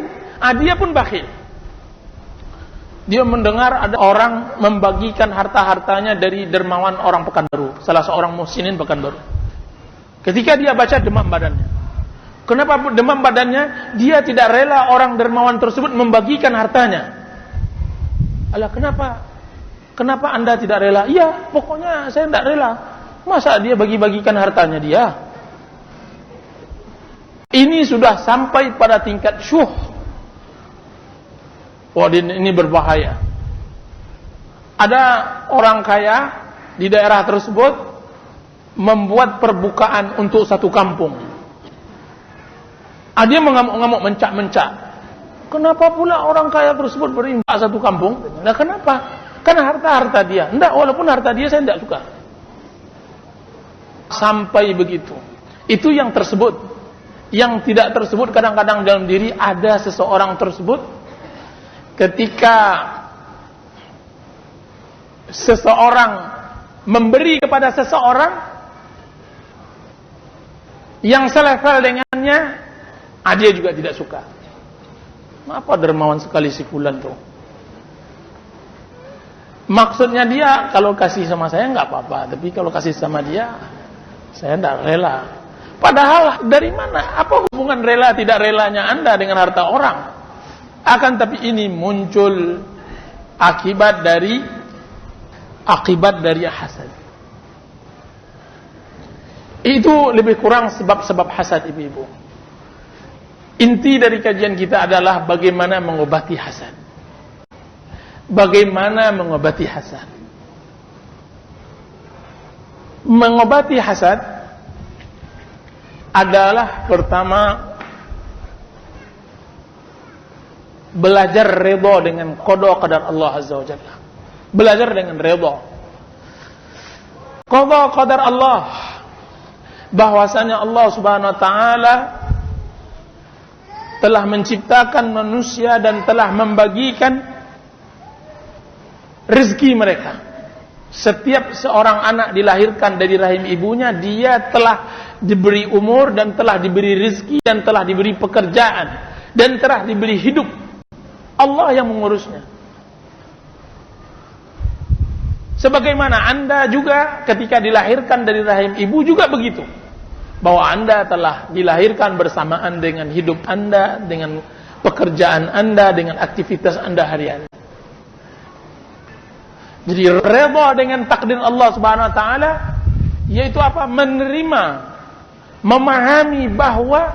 A: dia pun bakhil. Dia mendengar ada orang membagikan harta-hartanya dari dermawan orang Pekanbaru, salah seorang muhsinin Pekanbaru. Ketika dia baca, demam badannya. Kenapa demam badannya? Dia tidak rela orang dermawan tersebut membagikan hartanya. Alah, kenapa Anda tidak rela? Iya, pokoknya saya tidak rela. Masa dia bagi-bagikan hartanya dia? Ini sudah sampai pada tingkat syuh. Wah, ini berbahaya. Ada orang kaya di daerah tersebut membuat perbukaan untuk satu kampung. Dia mengamuk-ngamuk, mencak-mencak. Kenapa pula orang kaya tersebut berinfak satu kampung? Nah, kenapa? Karena harta dia. Enggak, walaupun harta dia saya tidak suka. Sampai begitu. Itu yang tersebut. Yang tidak tersebut kadang-kadang dalam diri ada seseorang tersebut ketika seseorang memberi kepada seseorang yang selevel dengannya, dia juga tidak suka. Apa dermawan sekali si fulan tuh. Maksudnya dia kalau kasih sama saya nggak apa-apa, tapi kalau kasih sama dia saya tidak rela. Padahal dari mana? Apa hubungan rela tidak relanya Anda dengan harta orang? Akan tapi ini muncul akibat dari hasad. Itu lebih kurang sebab-sebab hasad, ibu-ibu. Inti dari kajian kita adalah bagaimana mengobati hasad. Bagaimana mengobati hasad? Mengobati hasad adalah pertama belajar redha dengan qada qadar Allah Azza wa Jalla. Belajar dengan redha. Qada qadar Allah, bahwasanya Allah Subhanahu wa taala telah menciptakan manusia dan telah membagikan rezeki mereka. Setiap seorang anak dilahirkan dari rahim ibunya, dia telah diberi umur dan telah diberi rezeki dan telah diberi pekerjaan dan telah diberi hidup. Allah yang mengurusnya. Sebagaimana Anda juga ketika dilahirkan dari rahim ibu juga begitu. Bahwa Anda telah dilahirkan bersamaan dengan hidup Anda, dengan pekerjaan Anda, dengan aktivitas Anda hari-hari. Jadi redha dengan takdir Allah Subhanahu wa taala yaitu apa? Menerima, memahami bahwa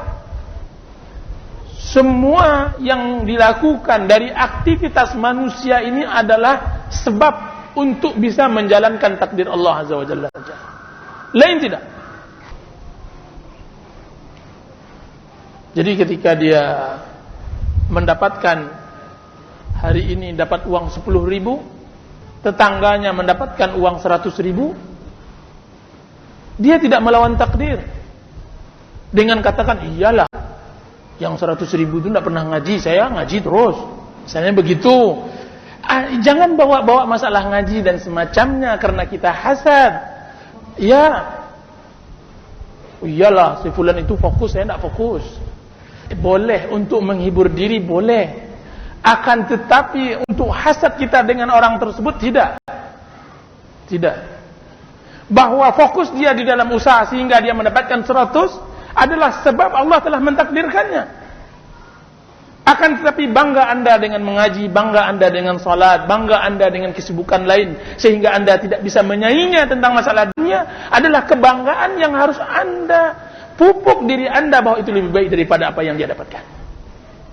A: semua yang dilakukan dari aktivitas manusia ini adalah sebab untuk bisa menjalankan takdir Allah Azza wa Jalla saja. Lain tidak. Jadi ketika dia mendapatkan hari ini dapat uang 10.000, tetangganya mendapatkan uang 100.000, dia tidak melawan takdir dengan katakan, iyalah yang 100.000 itu tidak pernah ngaji, saya ngaji terus, misalnya begitu. Jangan bawa-bawa masalah ngaji dan semacamnya karena kita hasad. Ya, iyalah si fulan itu fokus, saya tidak fokus. Boleh untuk menghibur diri, boleh. Akan tetapi untuk hasad kita dengan orang tersebut tidak. Bahwa fokus dia di dalam usaha sehingga dia mendapatkan 100 adalah sebab Allah telah mentakdirkannya. Akan tetapi bangga Anda dengan mengaji, bangga Anda dengan salat, bangga Anda dengan kesibukan lain sehingga Anda tidak bisa menyainginya tentang masalah dunia adalah kebanggaan yang harus Anda pupuk diri Anda bahwa itu lebih baik daripada apa yang dia dapatkan.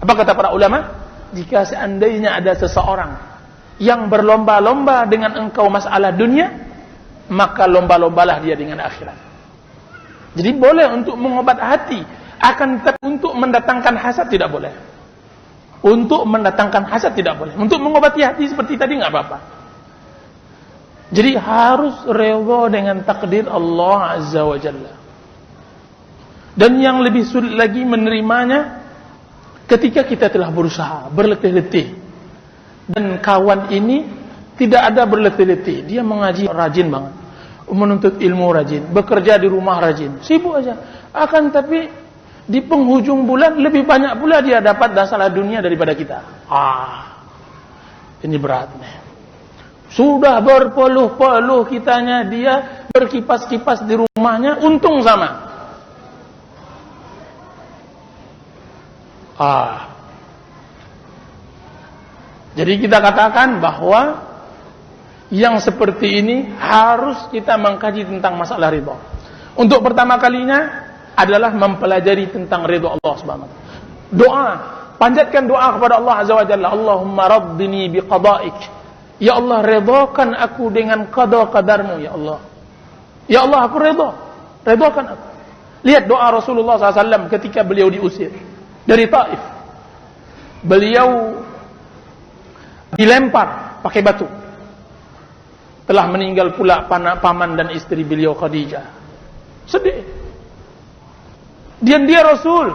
A: Apa kata para ulama? Jika seandainya ada seseorang yang berlomba-lomba dengan engkau masalah dunia, maka lomba-lombalah dia dengan akhirat. Jadi boleh untuk mengobat hati, akan tetapi untuk mendatangkan hasad tidak boleh. Untuk mendatangkan hasad tidak boleh. Untuk mengobati hati seperti tadi nggak apa-apa. Jadi harus redha dengan takdir Allah Azza wa Jalla. Dan yang lebih sulit lagi menerimanya ketika kita telah berusaha, berletih-letih. Dan kawan ini tidak ada berletih-letih. Dia mengaji rajin banget. Menuntut ilmu rajin. Bekerja di rumah rajin. Sibuk aja. Akan tapi di penghujung bulan lebih banyak pula dia dapat masalah dunia daripada kita. Ini berat nih. Sudah berpeluh-peluh kitanya, dia berkipas-kipas di rumahnya, untung sama. Jadi kita katakan bahwa yang seperti ini harus kita mengkaji tentang masalah ridha. Untuk pertama kalinya adalah mempelajari tentang ridha Allah Subhanahu wa taala. Doa, panjatkan doa kepada Allah Azza wa Jalla, Allahumma raddini biqada'ik. Ya Allah, redakan aku dengan qada qadarmu, ya Allah. Ya Allah, aku redha. Redakan aku. Lihat doa Rasulullah SAW ketika beliau diusir dari Taif. Beliau dilempar pakai batu. Telah meninggal pula paman dan istri beliau Khadijah. Sedih. Dia Rasul.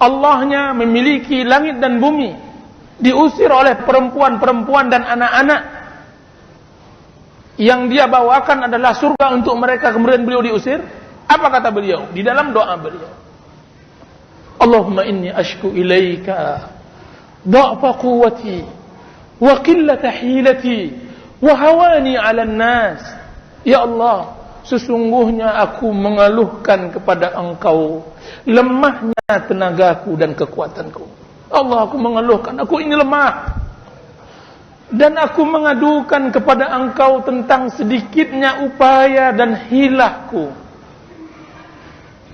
A: Allahnya memiliki langit dan bumi. Diusir oleh perempuan-perempuan dan anak-anak. Yang dia bawakan adalah surga untuk mereka. Kemudian beliau diusir. Apa kata beliau? Di dalam doa beliau. Allahumma inni ashku ilaika dha'fa quwwati wa qillata hilati wa hawani 'alan nas. Ya Allah, sesungguhnya aku mengeluhkan kepada Engkau lemahnya tenagaku dan kekuatanku. Allah, aku mengeluhkan, aku ini lemah. Dan aku mengadukan kepada Engkau tentang sedikitnya upaya dan hilahku.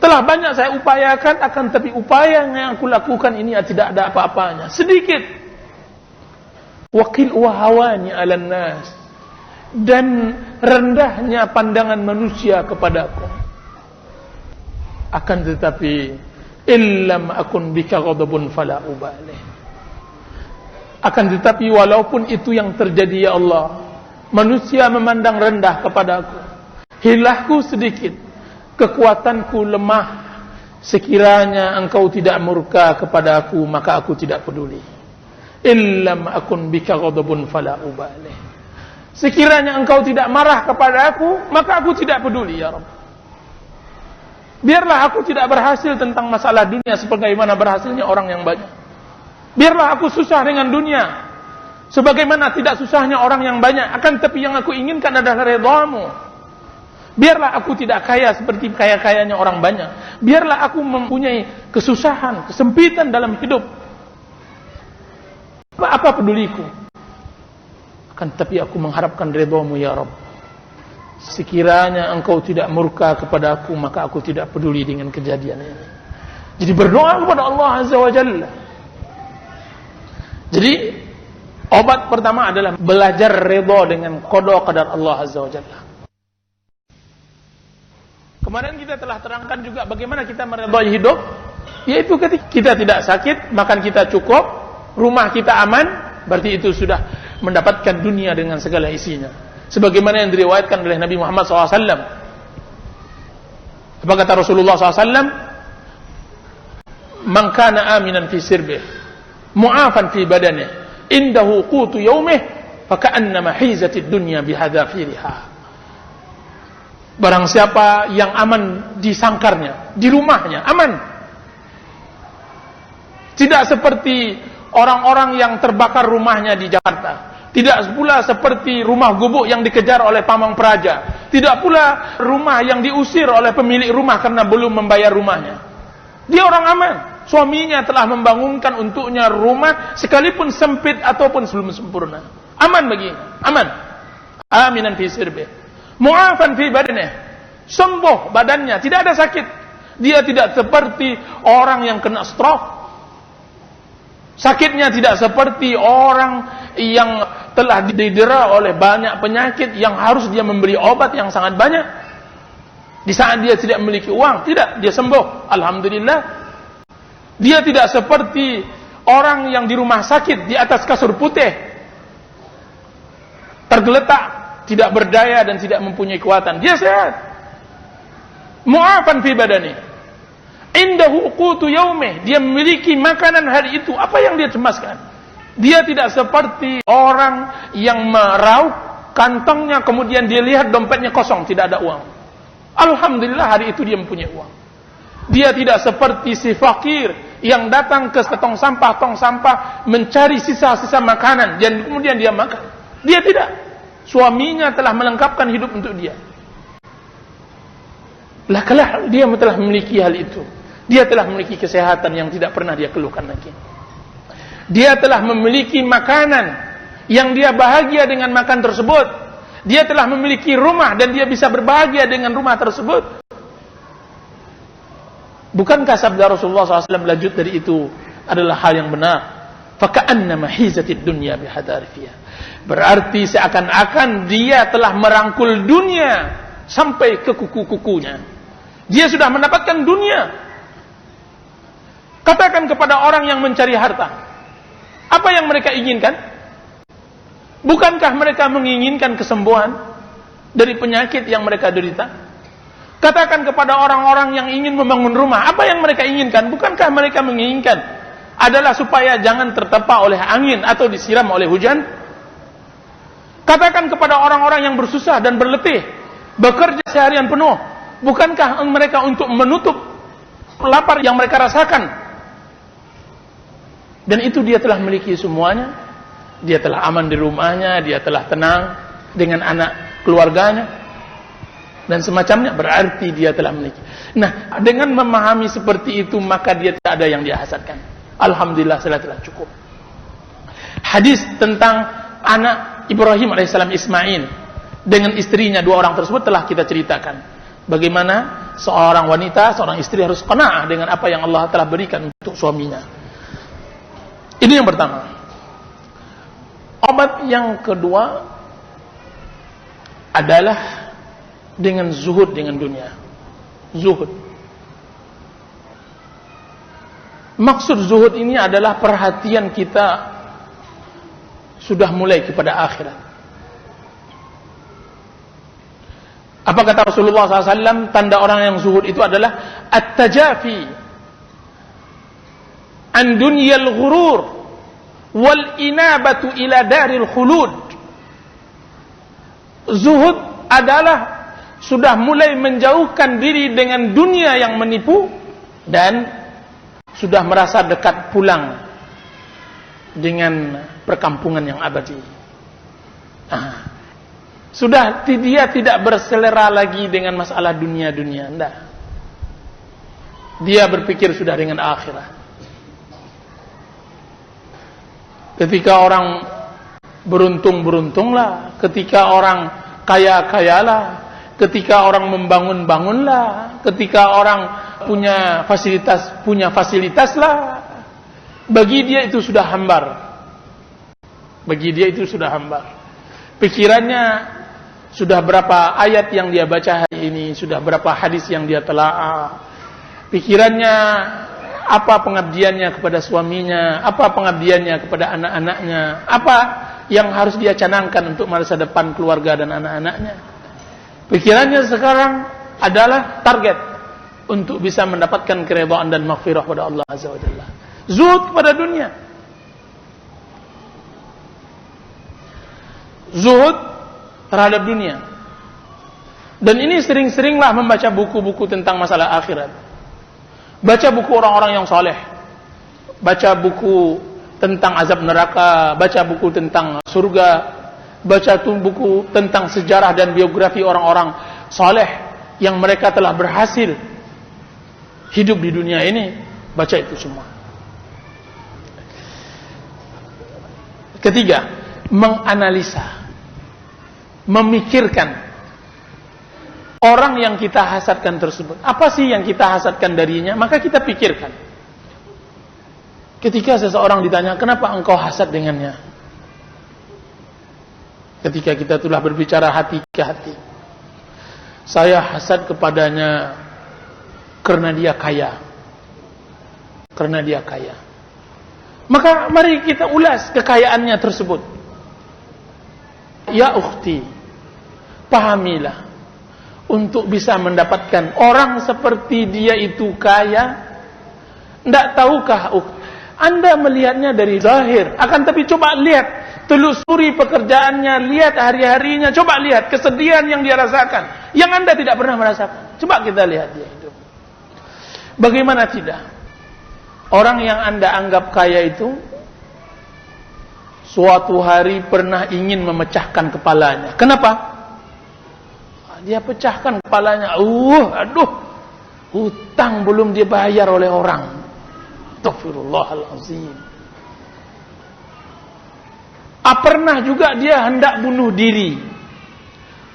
A: Telah banyak saya upayakan, akan tapi upaya yang aku lakukan ini tidak ada apa-apanya. Sedikit. Wakil wahawani 'alan nas. Dan rendahnya pandangan manusia kepadaku. Akan tetapi illam akun bika ghadabun fala ubali. Akan tetapi walaupun itu yang terjadi, ya Allah, manusia memandang rendah kepadaku, hilahku sedikit, kekuatanku lemah, sekiranya Engkau tidak murka kepada aku, maka aku tidak peduli. Illam akun bika ghadabun fala ubali. Sekiranya Engkau tidak marah kepada aku, maka aku tidak peduli, ya Rabb. Biarlah aku tidak berhasil tentang masalah dunia sebagaimana berhasilnya orang yang banyak. Biarlah aku susah dengan dunia sebagaimana tidak susahnya orang yang banyak. Akan tapi yang aku inginkan adalah ridha-Mu. Biarlah aku tidak kaya seperti kaya-kayanya orang banyak. Biarlah aku mempunyai kesusahan, kesempitan dalam hidup. Apa peduliku? Akan tapi aku mengharapkan ridha-Mu, ya Rabb. Sekiranya Engkau tidak murka kepada aku, maka aku tidak peduli dengan kejadian ini. Jadi berdoa kepada Allah Azza wa Jalla. Jadi obat pertama adalah belajar ridha dengan qada qadar Allah Azza wa Jalla. Kemarin kita telah terangkan juga bagaimana kita meridhai hidup, yaitu ketika kita tidak sakit, makan kita cukup, rumah kita aman, berarti itu sudah mendapatkan dunia dengan segala isinya. Sebagaimana yang diriwayatkan oleh Nabi Muhammad SAW. Apa kata Rasulullah SAW? Man kana aminan fi sirbih, mu'afan fi badanih, indahu qutu yaumih, faka'annama hizatid dunya bihadafiriha. Barang siapa yang aman di sangkarnya, di rumahnya, aman. Tidak seperti orang-orang yang terbakar rumahnya di Jakarta. Tidak pula seperti rumah gubuk yang dikejar oleh pamong praja. Tidak pula rumah yang diusir oleh pemilik rumah karena belum membayar rumahnya. Dia orang aman. Suaminya telah membangunkan untuknya rumah sekalipun sempit ataupun belum sempurna. Aman baginya. Aman. Aminan fi sirbih. Mu'afan fi badanih. Sembuh badannya, tidak ada sakit. Dia tidak seperti orang yang kena stroke. Sakitnya tidak seperti orang yang telah didera oleh banyak penyakit yang harus dia membeli obat yang sangat banyak. Di saat dia tidak memiliki uang, tidak, dia sembuh. Alhamdulillah. Dia tidak seperti orang yang di rumah sakit di atas kasur putih, tergeletak, tidak berdaya dan tidak mempunyai kekuatan. Dia sehat. Mu'afan fi badani. Indahu qutu yaumih. Dia memiliki makanan hari itu. Apa yang dia cemaskan? Dia tidak seperti orang yang meraup kantongnya kemudian dia lihat dompetnya kosong, tidak ada uang. Alhamdulillah hari itu dia mempunyai uang. Dia tidak seperti si fakir yang datang ke tong sampah mencari sisa-sisa makanan dan kemudian dia makan. Dia tidak. Suaminya telah melengkapkan hidup untuk dia. Lakalah dia telah memiliki hal itu. Dia telah memiliki kesehatan yang tidak pernah dia keluhkan lagi. Dia telah memiliki makanan yang dia bahagia dengan makan tersebut. Dia telah memiliki rumah dan dia bisa berbahagia dengan rumah tersebut. Bukankah sabda Rasulullah SAW lanjut dari itu adalah hal yang benar? faka'annama hizatid dunya bihadarifiha. Berarti seakan-akan dia telah merangkul dunia sampai ke kuku-kukunya. Dia sudah mendapatkan dunia. Katakan kepada orang yang mencari harta, apa yang mereka inginkan? Bukankah mereka menginginkan kesembuhan dari penyakit yang mereka derita? Katakan kepada orang-orang yang ingin membangun rumah, apa yang mereka inginkan? Bukankah mereka menginginkan adalah supaya jangan tertempa oleh angin atau disiram oleh hujan? Katakan kepada orang-orang yang bersusah dan berletih, bekerja seharian penuh, bukankah mereka untuk menutup lapar yang mereka rasakan? Dan itu dia telah memiliki semuanya. Dia telah aman di rumahnya, dia telah tenang dengan anak keluarganya dan semacamnya, berarti dia telah memiliki. Nah, dengan memahami seperti itu, maka dia tidak ada yang dia hasadkan. Alhamdulillah, saya telah cukup. Hadis tentang anak Ibrahim alaihissalam Ismail dengan istrinya, dua orang tersebut telah kita ceritakan. Bagaimana seorang wanita, seorang istri harus qanaah dengan apa yang Allah telah berikan untuk suaminya. Ini yang pertama. Obat yang kedua adalah dengan zuhud dengan dunia. Zuhud. Maksud zuhud ini adalah perhatian kita sudah mulai kepada akhirat. Apa kata Rasulullah SAW? Tanda orang yang zuhud itu adalah at-tajafi an dunyal ghurur wal inabatu ila daril khulud. Zuhud adalah sudah mulai menjauhkan diri dengan dunia yang menipu dan sudah merasa dekat pulang dengan perkampungan yang abadi. Sudah dia tidak berselera lagi dengan masalah dunia-dunia, enggak. Dia berpikir sudah dengan akhirat. Ketika orang beruntung-beruntunglah, ketika orang kaya-kayalah, ketika orang membangun-bangunlah, ketika orang punya fasilitaslah, bagi dia itu sudah hambar. Bagi dia itu sudah hambar. Pikirannya sudah berapa ayat yang dia baca hari ini, sudah berapa hadis yang dia telaah. Pikirannya apa pengabdiannya kepada suaminya, apa pengabdiannya kepada anak-anaknya, apa yang harus dia canangkan untuk masa depan keluarga dan anak-anaknya. Pikirannya sekarang adalah target untuk bisa mendapatkan keridhaan dan maghfirah pada Allah Azza wa Jalla. Zuhud kepada dunia. Zuhud terhadap dunia. Dan ini sering-seringlah membaca buku-buku tentang masalah akhirat. Baca buku orang-orang yang saleh. Baca buku tentang azab neraka, baca buku tentang surga, baca buku tentang sejarah dan biografi orang-orang saleh yang mereka telah berhasil hidup di dunia ini. Baca itu semua. Ketiga, menganalisa, memikirkan orang yang kita hasadkan tersebut. Apa sih yang kita hasadkan darinya? Maka kita pikirkan. Ketika seseorang ditanya, kenapa engkau hasad dengannya? Ketika kita telah berbicara hati ke hati, saya hasad kepadanya karena dia kaya. Karena dia kaya. Maka mari kita ulas kekayaannya tersebut. Ya ukhti, pahamilah, untuk bisa mendapatkan orang seperti dia itu kaya, tidak tahukah Anda melihatnya dari zahir, akan tapi coba lihat, telusuri pekerjaannya, lihat hari-harinya, coba lihat kesedihan yang dia rasakan, yang Anda tidak pernah merasakan. Coba kita lihat dia hidup. Bagaimana tidak? Orang yang Anda anggap kaya itu suatu hari pernah ingin memecahkan kepalanya. Kenapa? Dia pecahkan kepalanya. Aduh, hutang belum dia bayar oleh orang. Astaghfirullahalazim. Pernah juga dia hendak bunuh diri.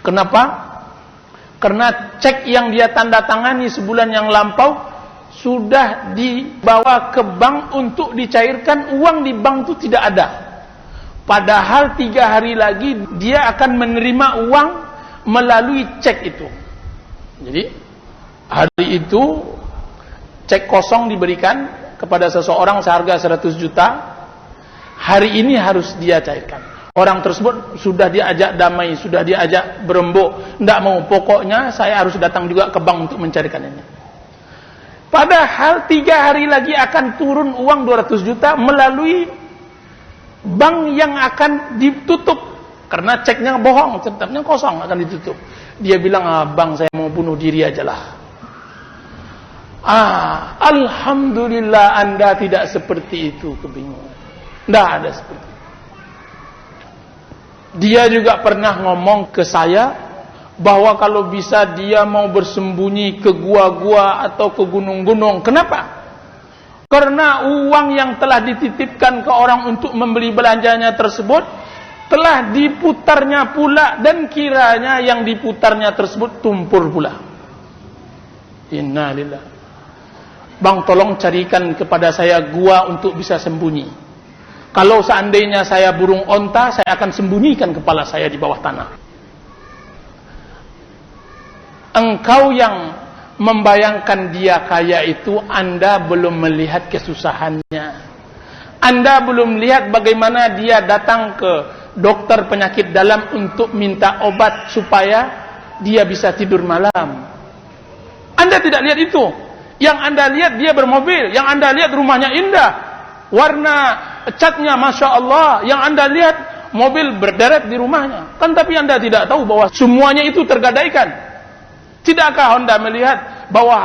A: Kenapa? Karena cek yang dia tanda tangani sebulan yang lampau sudah dibawa ke bank untuk dicairkan, uang di bank itu tidak ada. Padahal 3 hari lagi dia akan menerima uang melalui cek itu. Jadi hari itu cek kosong diberikan kepada seseorang seharga 100 juta. Hari ini harus dia cairkan. Orang tersebut sudah diajak damai, sudah diajak berembuk, tidak mau, pokoknya saya harus datang juga ke bank untuk mencarikan ini. Padahal 3 hari lagi akan turun uang 200 juta melalui bank yang akan ditutup. Karena ceknya bohong, tetapnya kosong, akan ditutup. Dia bilang, bang saya mau bunuh diri aja lah. Alhamdulillah Anda tidak seperti itu, kebingungan. Tidak ada seperti itu. Dia juga pernah ngomong ke saya bahwa kalau bisa dia mau bersembunyi ke gua-gua atau ke gunung-gunung. Kenapa? Karena uang yang telah dititipkan ke orang untuk membeli belanjanya tersebut telah diputarnya pula, dan kiranya yang diputarnya tersebut tumpul pula. Innalillah. Bang, tolong carikan kepada saya gua untuk bisa sembunyi. Kalau seandainya saya burung onta, saya akan sembunyikan kepala saya di bawah tanah. Engkau yang membayangkan dia kaya itu, Anda belum melihat kesusahannya. Anda belum lihat bagaimana dia datang ke dokter penyakit dalam untuk minta obat supaya dia bisa tidur malam. Anda tidak lihat itu. Yang Anda lihat dia bermobil, yang Anda lihat rumahnya indah, warna catnya Masya Allah, yang Anda lihat mobil berderet di rumahnya. Kan tapi Anda tidak tahu bahwa semuanya itu tergadaikan. Tidakkah Anda melihat bahwa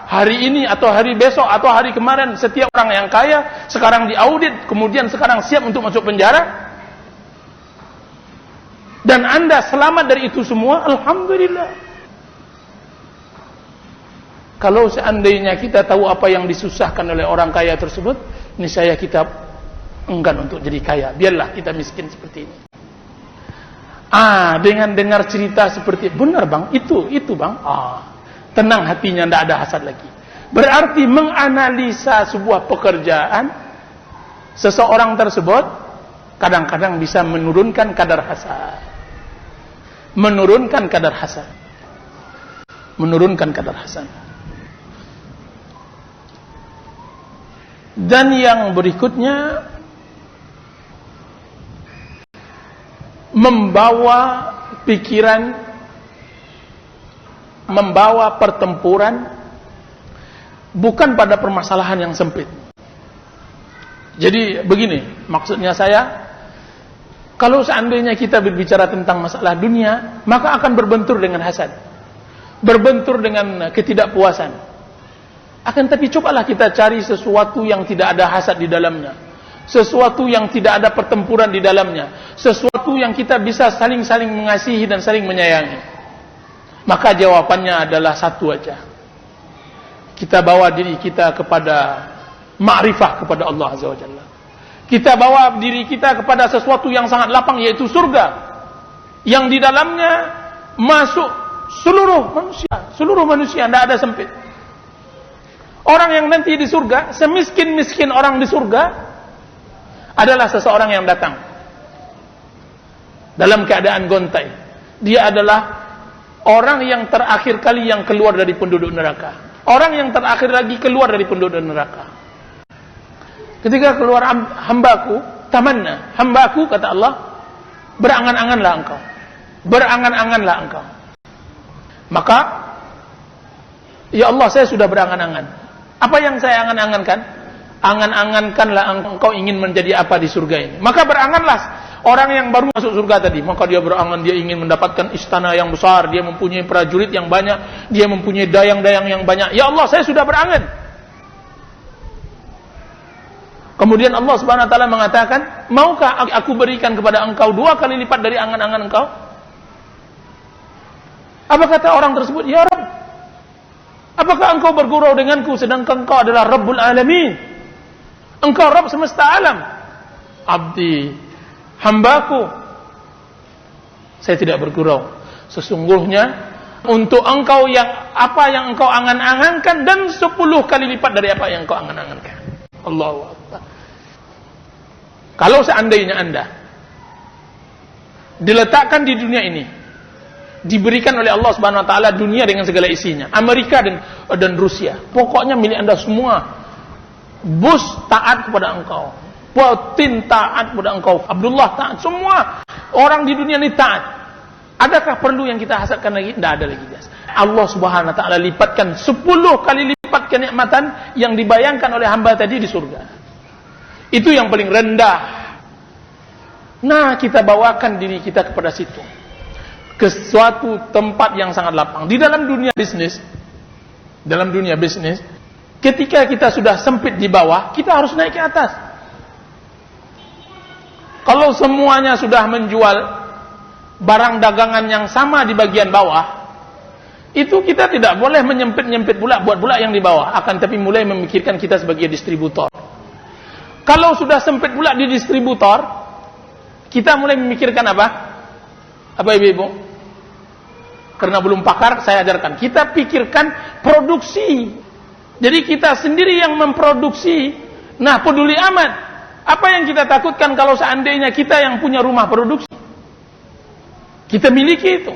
A: hari ini atau hari besok atau hari kemarin setiap orang yang kaya sekarang diaudit, kemudian sekarang siap untuk masuk penjara? Dan Anda selamat dari itu semua, alhamdulillah. Kalau seandainya kita tahu apa yang disusahkan oleh orang kaya tersebut, niscaya kita enggan untuk jadi kaya. Biarlah kita miskin seperti ini. Dengan dengar cerita seperti, benar bang, itu bang. Tenang hatinya, tidak ada hasad lagi. Berarti menganalisa sebuah pekerjaan, seseorang tersebut kadang-kadang bisa menurunkan kadar hasad. Menurunkan kadar hasad. Dan yang berikutnya, membawa pikiran, membawa pertempuran bukan pada permasalahan yang sempit. Jadi begini, maksudnya saya, kalau seandainya kita berbicara tentang masalah dunia, maka akan berbentur dengan hasad, berbentur dengan ketidakpuasan. Akan tapi cobalah kita cari sesuatu yang tidak ada hasad di dalamnya, sesuatu yang tidak ada pertempuran di dalamnya, sesuatu yang kita bisa saling-saling mengasihi dan saling menyayangi. Maka jawabannya adalah satu aja. Kita bawa diri kita kepada ma'rifah kepada Allah Azza wa Jalla. Kita bawa diri kita kepada sesuatu yang sangat lapang, yaitu surga, yang di dalamnya masuk seluruh manusia, tidak ada sempit. Orang yang nanti di surga, semiskin-miskin orang di surga adalah seseorang yang datang dalam keadaan gontai. Dia adalah orang yang terakhir kali yang keluar dari penduduk neraka, orang yang terakhir lagi keluar dari penduduk neraka. Ketika keluar hambaku, tamanna, hambaku, kata Allah, berangan-anganlah engkau, berangan-anganlah engkau. Maka, ya Allah, saya sudah berangan-angan. Apa yang saya angan-angankan? Angan-angankanlah engkau ingin menjadi apa di surga ini. Maka beranganlah orang yang baru masuk surga tadi. Maka dia berangan, dia ingin mendapatkan istana yang besar, dia mempunyai prajurit yang banyak, dia mempunyai dayang-dayang yang banyak. Ya Allah, saya sudah berangan. Kemudian Allah Subhanahu wa taala mengatakan, maukah aku berikan kepada engkau 2 kali lipat dari angan-angan engkau? Apa kata orang tersebut? Ya Rabb, apakah engkau bergurau denganku sedangkan engkau adalah Rabbul Alamin? Engkau Rabb semesta alam. Abdi, hambaku, saya tidak bergurau. Sesungguhnya untuk engkau yang apa yang engkau angan-angankan, dan 10 kali lipat dari apa yang engkau angan-angankan. Allahu Akbar. Kalau seandainya Anda diletakkan di dunia ini, diberikan oleh Allah Subhanahu wa taala dunia dengan segala isinya, Amerika dan Rusia, pokoknya milik Anda semua. Bush taat kepada engkau, Putin taat kepada engkau, Abdullah taat, semua orang di dunia ini taat. Adakah perlu yang kita hasadkan lagi? Tidak ada lagi, guys. Allah Subhanahu wa taala lipatkan 10 kali lipat kenikmatan yang dibayangkan oleh hamba tadi di surga. Itu yang paling rendah. Nah, kita bawakan diri kita kepada situ, ke suatu tempat yang sangat lapang. Di dalam dunia bisnis, ketika kita sudah sempit di bawah, kita harus naik ke atas. Kalau semuanya sudah menjual barang dagangan yang sama di bagian bawah, itu kita tidak boleh menyempit-nyempit pula, buat pula yang di bawah, akan tapi mulai memikirkan kita sebagai distributor. Kalau sudah sempit pula di distributor, kita mulai memikirkan apa? Apa ibu-ibu? Karena belum pakar, saya ajarkan. Kita pikirkan produksi. Jadi kita sendiri yang memproduksi. Nah, peduli amat. Apa yang kita takutkan kalau seandainya kita yang punya rumah produksi? Kita miliki itu.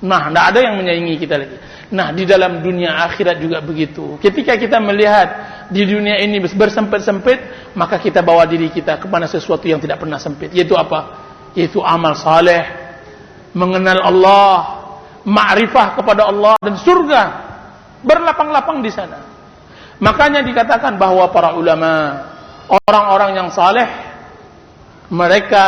A: Nah, tidak ada yang menyaingi kita lagi. Nah, di dalam dunia akhirat juga begitu. Ketika kita melihat di dunia ini bersempit-sempit, maka kita bawa diri kita kepada sesuatu yang tidak pernah sempit. Yaitu apa? Yaitu amal saleh, mengenal Allah, ma'rifah kepada Allah, dan surga berlapang-lapang di sana. Makanya dikatakan bahwa para ulama, orang-orang yang saleh, mereka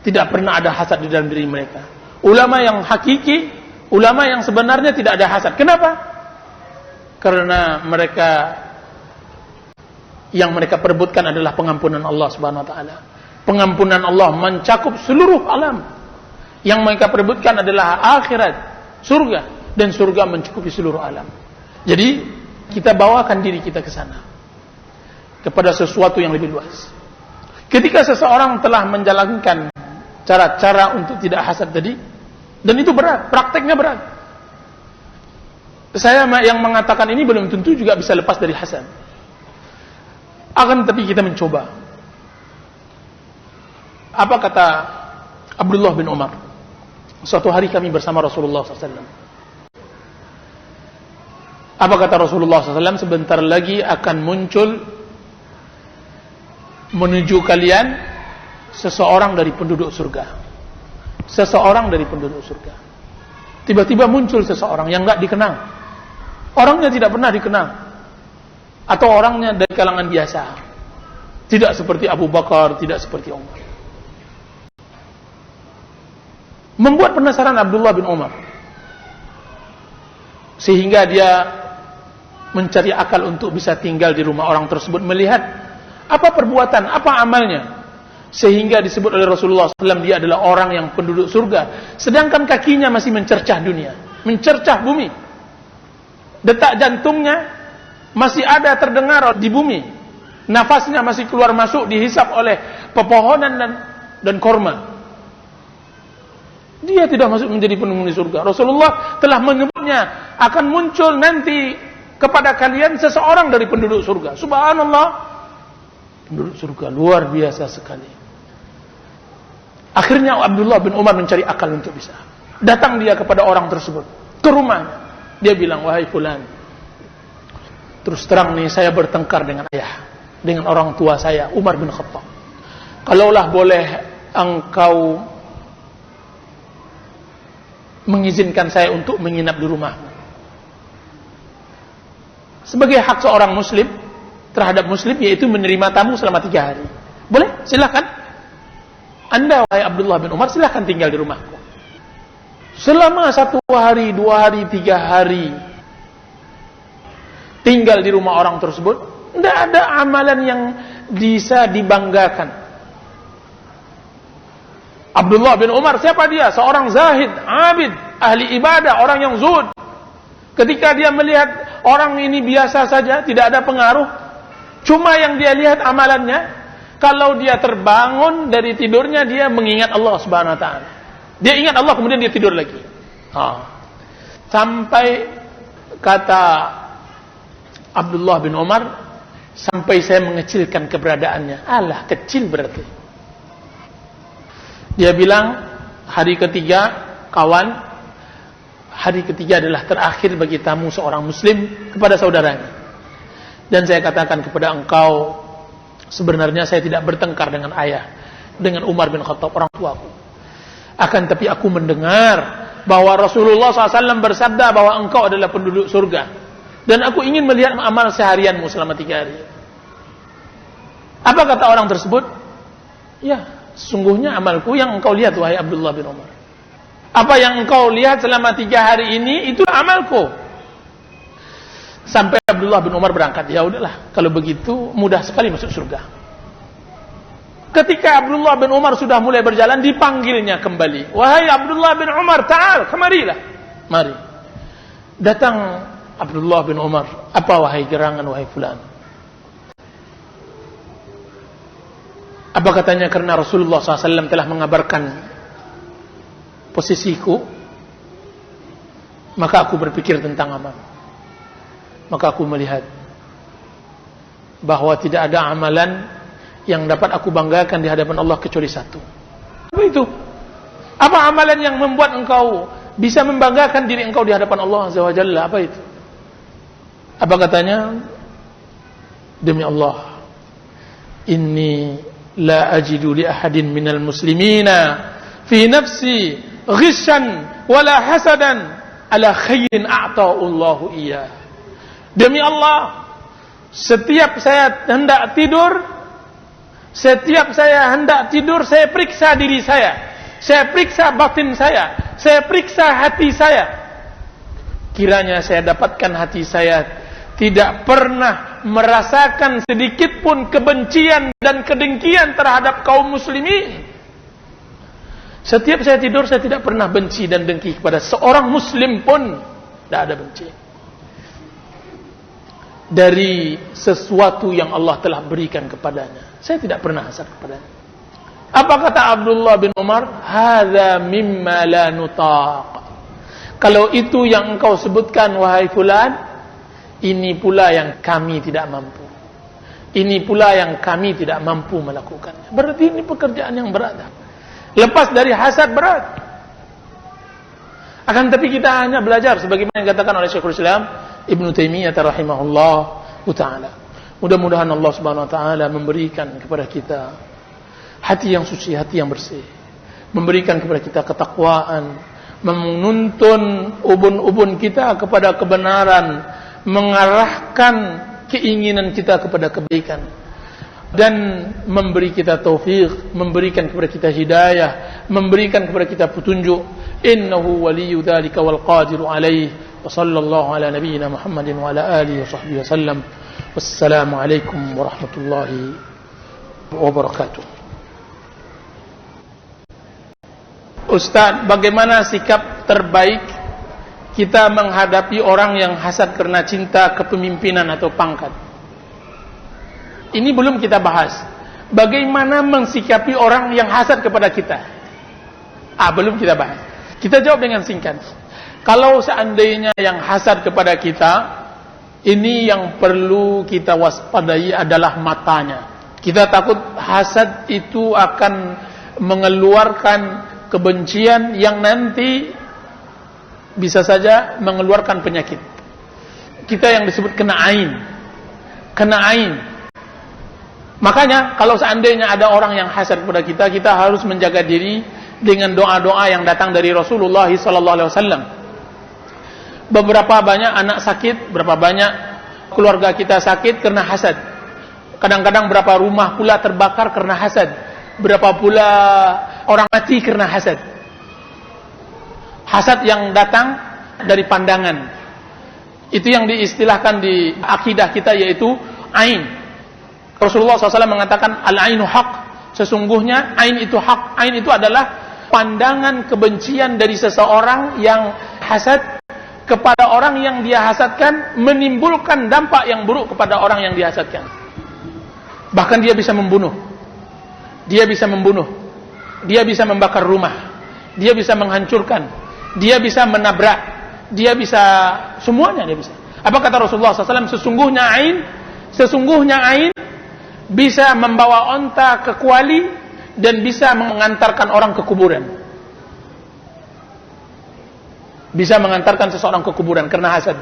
A: tidak pernah ada hasad di dalam diri mereka. Ulama yang hakiki, ulama yang sebenarnya tidak ada hasad. Kenapa? Karena yang mereka perebutkan adalah pengampunan Allah Subhanahu wa taala. Pengampunan Allah mencakup seluruh alam. Yang mereka perebutkan adalah akhirat, surga, dan surga mencukupi seluruh alam. Jadi kita bawakan diri kita ke sana, kepada sesuatu yang lebih luas. Ketika seseorang telah menjalankan cara-cara untuk tidak hasad tadi, dan itu berat, prakteknya berat. Saya yang mengatakan ini belum tentu juga bisa lepas dari hasad. Akan tapi kita mencoba. Apa kata Abdullah bin Umar? Suatu hari kami bersama Rasulullah SAW. Apa kata Rasulullah SAW? Sebentar lagi akan muncul menuju kalian seseorang dari penduduk surga. Seseorang dari penduduk surga. Tiba-tiba muncul seseorang yang enggak dikenal. Orangnya tidak pernah dikenal. Atau orangnya dari kalangan biasa. Tidak seperti Abu Bakar, tidak seperti Umar. Membuat penasaran Abdullah bin Umar. Sehingga dia mencari akal untuk bisa tinggal di rumah orang tersebut, melihat apa perbuatan, apa amalnya. Sehingga disebut oleh Rasulullah SAW, dia adalah orang yang penduduk surga. Sedangkan kakinya masih mencercah dunia, mencercah bumi. Detak jantungnya masih ada terdengar di bumi. Nafasnya masih keluar masuk, dihisap oleh pepohonan dan korma. Dia tidak masuk menjadi penghuni surga. Rasulullah telah menyebutnya, akan muncul nanti kepada kalian seseorang dari penduduk surga. Subhanallah, penduduk surga luar biasa sekali. Akhirnya Abdullah bin Umar mencari akal untuk bisa. Datang dia kepada orang tersebut, ke rumahnya. Dia bilang, wahai fulan, terus terang nih, saya bertengkar dengan ayah, dengan orang tua saya, Umar bin Khattab. Kalaulah boleh engkau mengizinkan saya untuk menginap di rumahmu. Sebagai hak seorang muslim terhadap muslim, yaitu menerima tamu selama 3 hari. Boleh? Silakan. Anda, wahai Abdullah bin Umar, silakan tinggal di rumahku. Selama 1 hari, 2 hari, 3 hari tinggal di rumah orang tersebut, tidak ada amalan yang bisa dibanggakan. Abdullah bin Umar, siapa dia? Seorang zahid, abid, ahli ibadah, orang yang zuhud. Ketika dia melihat orang ini biasa saja, tidak ada pengaruh, cuma yang dia lihat amalannya, kalau dia terbangun dari tidurnya, dia mengingat Allah Subhanahu wa taala. Dia ingat Allah, kemudian dia tidur lagi. Sampai kata Abdullah bin Umar, sampai saya mengecilkan keberadaannya. Alah, kecil berarti. Dia bilang, hari ketiga, kawan, hari ketiga adalah terakhir bagi tamu seorang muslim kepada saudaranya. Dan saya katakan kepada engkau, sebenarnya saya tidak bertengkar dengan ayah, dengan Umar bin Khattab, orang tuaku. Akan tapi aku mendengar bahwa Rasulullah SAW bersabda bahwa engkau adalah penduduk surga. Dan aku ingin melihat amal seharianmu selama 3 hari. Apa kata orang tersebut? Ya, sesungguhnya amalku yang engkau lihat, wahai Abdullah bin Umar. Apa yang engkau lihat selama 3 hari ini, itu amalku. Sampai Abdullah bin Umar berangkat. Ya udahlah, kalau begitu mudah sekali masuk surga. Ketika Abdullah bin Umar sudah mulai berjalan, dipanggilnya kembali. Wahai Abdullah bin Umar, ta'al, kemarilah. Mari. Datang Abdullah bin Umar. Apa wahai gerangan, wahai fulan? Apa katanya? Karena Rasulullah SAW telah mengabarkan posisiku, maka aku berpikir tentang amal. Maka aku melihat bahwa tidak ada amalan yang dapat aku banggakan di hadapan Allah kecuali satu. Apa itu? Apa amalan yang membuat engkau bisa membanggakan diri engkau di hadapan Allah Azza wa Jalla? Apa itu? Apa katanya? Demi Allah, inni la ajidu li ahadin minal muslimina fi nafsi ghishan wala hasadan ala khairin a'ta'u Allahu iyyah. Demi Allah, setiap saya hendak tidur, saya periksa diri saya periksa batin saya periksa hati saya. Kiranya saya dapatkan hati saya tidak pernah merasakan sedikit pun kebencian dan kedengkian terhadap kaum muslimin. Setiap saya tidur, saya tidak pernah benci dan dengki kepada seorang muslim pun. Tidak ada benci dari sesuatu yang Allah telah berikan kepadanya. Saya tidak pernah hasad kepadanya. Apa kata Abdullah bin Umar? Hadza mimma la nutaq. Kalau itu yang engkau sebutkan, wahai fulan, ini pula yang kami tidak mampu. Ini pula yang kami tidak mampu melakukannya. Berarti ini pekerjaan yang berat. Lepas dari hasad berat. Akan tapi kita hanya belajar sebagaimana yang dikatakan oleh Syekhul Islam Ibnu Taimiyah rahimahullah taala. Mudah-mudahan Allah Subhanahu wa taala memberikan kepada kita hati yang suci, hati yang bersih. Memberikan kepada kita ketakwaan, menuntun ubun-ubun kita kepada kebenaran, mengarahkan keinginan kita kepada kebaikan, dan memberi kita taufik, memberikan kepada kita hidayah, memberikan kepada kita petunjuk. Innahu waliyyu dzalika wal qadiru alaihi. Wa sallallahu ala nabiyyina Muhammadin wa ala alihi wa sahbihi wasallam. Wassalamu alaikum warahmatullahi wabarakatuh. Ustaz, bagaimana sikap terbaik kita menghadapi orang yang hasad karena cinta kepemimpinan atau pangkat? Ini belum kita bahas. Bagaimana mensikapi orang yang hasad kepada kita? Belum kita bahas. Kita jawab dengan singkat. Kalau seandainya yang hasad kepada kita, ini yang perlu kita waspadai adalah matanya. Kita takut hasad itu akan mengeluarkan kebencian yang nanti bisa saja mengeluarkan penyakit. Kita yang disebut kena ain. Makanya kalau seandainya ada orang yang hasad kepada kita, kita harus menjaga diri dengan doa-doa yang datang dari Rasulullah SAW. Beberapa banyak anak sakit, berapa banyak keluarga kita sakit karena hasad. Kadang-kadang berapa rumah pula terbakar karena hasad. Berapa pula orang mati karena hasad. Hasad yang datang dari pandangan. Itu yang diistilahkan di akidah kita yaitu ain. Rasulullah SAW mengatakan al-ainu haq. Sesungguhnya ain itu hak. Ain itu adalah pandangan kebencian dari seseorang yang hasad kepada orang yang dia hasadkan, menimbulkan dampak yang buruk kepada orang yang dihasadkan. Bahkan dia bisa membunuh. Dia bisa membakar rumah. Dia bisa menghancurkan. Dia bisa menabrak. dia bisa semuanya, dia bisa. Apa kata Rasulullah SAW? Sesungguhnya ain bisa membawa onta ke kuali dan bisa mengantarkan orang ke kuburan. Bisa mengantarkan seseorang ke kuburan karena hasad.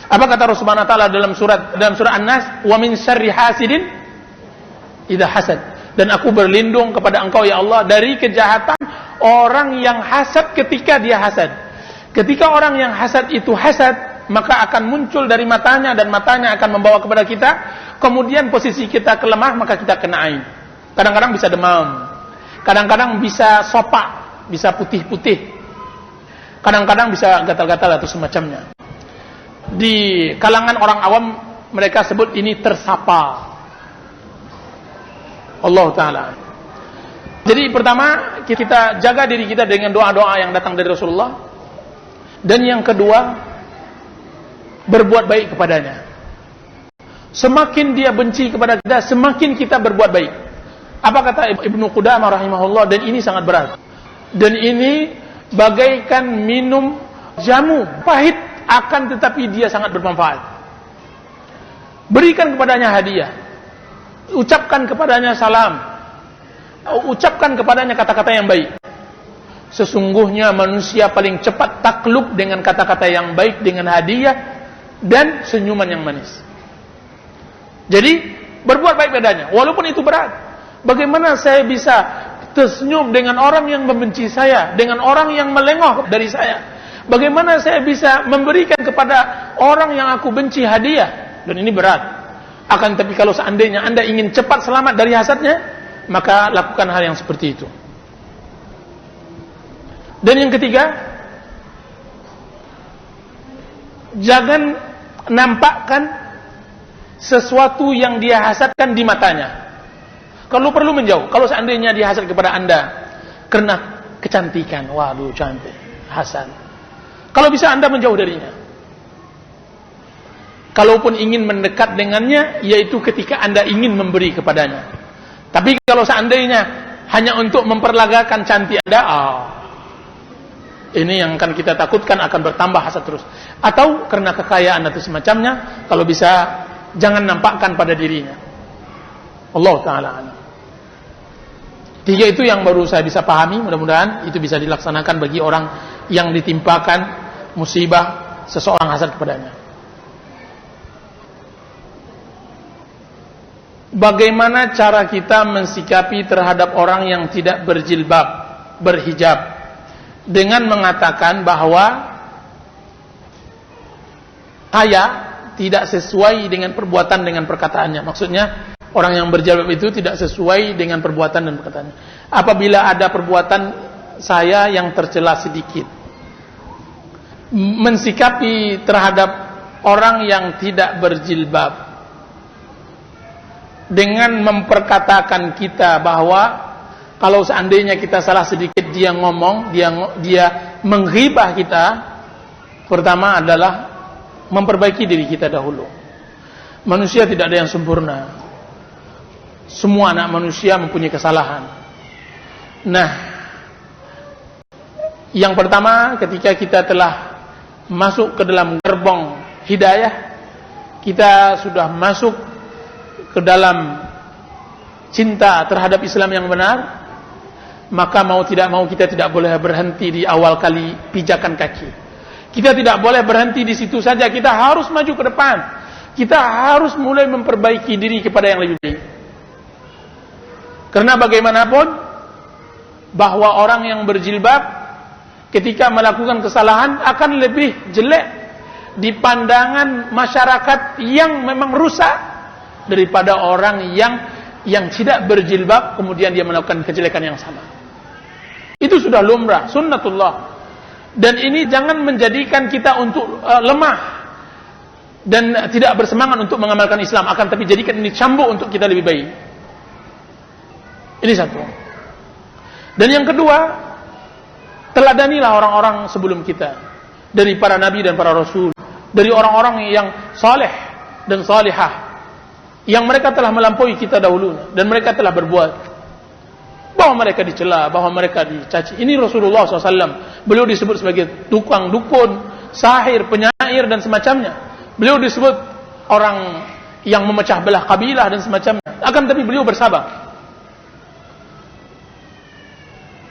A: Apa kata Rasulullah Taala dalam surah An-Nas? Wa min syarri hasidin idza hasad. Dan aku berlindung kepada Engkau ya Allah dari kejahatan orang yang hasad ketika dia hasad. Ketika orang yang hasad itu hasad, maka akan muncul dari matanya dan matanya akan membawa kepada kita. Kemudian posisi kita kelemah, maka kita kena ain. Kadang-kadang bisa demam. Kadang-kadang bisa sopak, bisa putih-putih. Kadang-kadang bisa gatal-gatal atau semacamnya. Di kalangan orang awam mereka sebut ini tersapa. Allah Ta'ala. Jadi pertama kita jaga diri kita dengan doa-doa yang datang dari Rasulullah. Dan yang kedua, berbuat baik kepadanya. Semakin dia benci kepada kita, semakin kita berbuat baik. Apa kata Ibnu Qudamah rahimahullah? Dan ini sangat berat. Dan ini bagaikan minum jamu pahit, akan tetapi dia sangat bermanfaat. Berikan kepadanya hadiah, ucapkan kepadanya salam, ucapkan kepadanya kata-kata yang baik. Sesungguhnya manusia paling cepat takluk dengan kata-kata yang baik, dengan hadiah dan senyuman yang manis. Jadi berbuat baik padanya, walaupun itu berat. Bagaimana saya bisa tersenyum dengan orang yang membenci saya, dengan orang yang melengah dari saya? Bagaimana saya bisa memberikan kepada orang yang aku benci hadiah? Dan ini berat. Akan tapi kalau seandainya Anda ingin cepat selamat dari hasadnya, maka lakukan hal yang seperti itu. Dan yang ketiga, jangan nampakkan sesuatu yang dia hasadkan di matanya. Kalau perlu menjauh. Kalau seandainya dia hasad kepada Anda karena kecantikan, waduh cantik, hasad. Kalau bisa Anda menjauh darinya. Kalaupun ingin mendekat dengannya, yaitu ketika Anda ingin memberi kepadanya. Tapi kalau seandainya hanya untuk memperlagakan cantik Anda, ini yang akan kita takutkan akan bertambah hasad terus. Atau karena kekayaan atau semacamnya, kalau bisa jangan nampakkan pada dirinya. Allah Ta'ala. 3 itu yang baru saya bisa pahami. Mudah-mudahan itu bisa dilaksanakan bagi orang yang ditimpakan musibah seseorang hasad kepadanya. Bagaimana cara kita mensikapi terhadap orang yang tidak berjilbab, berhijab, dengan mengatakan bahwa kaya tidak sesuai dengan perbuatan dengan perkataannya. Maksudnya orang yang berjilbab itu tidak sesuai dengan perbuatan dan perkataannya. Apabila ada perbuatan saya yang tercela sedikit, mensikapi terhadap orang yang tidak berjilbab dengan memperkatakan kita bahwa kalau seandainya kita salah sedikit dia ngomong, dia menghibah kita, pertama adalah memperbaiki diri kita dahulu. Manusia tidak ada yang sempurna. Semua anak manusia mempunyai kesalahan. Nah, yang pertama ketika kita telah masuk ke dalam gerbong hidayah, kita sudah masuk ke dalam cinta terhadap Islam yang benar, maka mau tidak mau kita tidak boleh berhenti di awal kali pijakan kaki. Kita tidak boleh berhenti di situ saja, kita harus maju ke depan. Kita harus mulai memperbaiki diri kepada yang lebih baik. Karena bagaimanapun bahwa orang yang berjilbab ketika melakukan kesalahan akan lebih jelek di pandangan masyarakat yang memang rusak daripada orang yang tidak berjilbab kemudian dia melakukan kejelekan yang sama. Itu sudah lumrah, sunnatullah. Dan ini jangan menjadikan kita untuk lemah dan tidak bersemangat untuk mengamalkan Islam, akan tapi jadikan ini cambuk untuk kita lebih baik. Ini satu. Dan yang kedua, teladanilah orang-orang sebelum kita, dari para nabi dan para rasul, dari orang-orang yang saleh dan salihah, yang mereka telah melampaui kita dahulu dan mereka telah berbuat, bahwa mereka dicela, bahwa mereka dicaci. Ini Rasulullah SAW, beliau disebut sebagai tukang dukun, sahir, penyair dan semacamnya. Beliau disebut orang yang memecah belah kabilah dan semacamnya. Akan tapi beliau bersabar.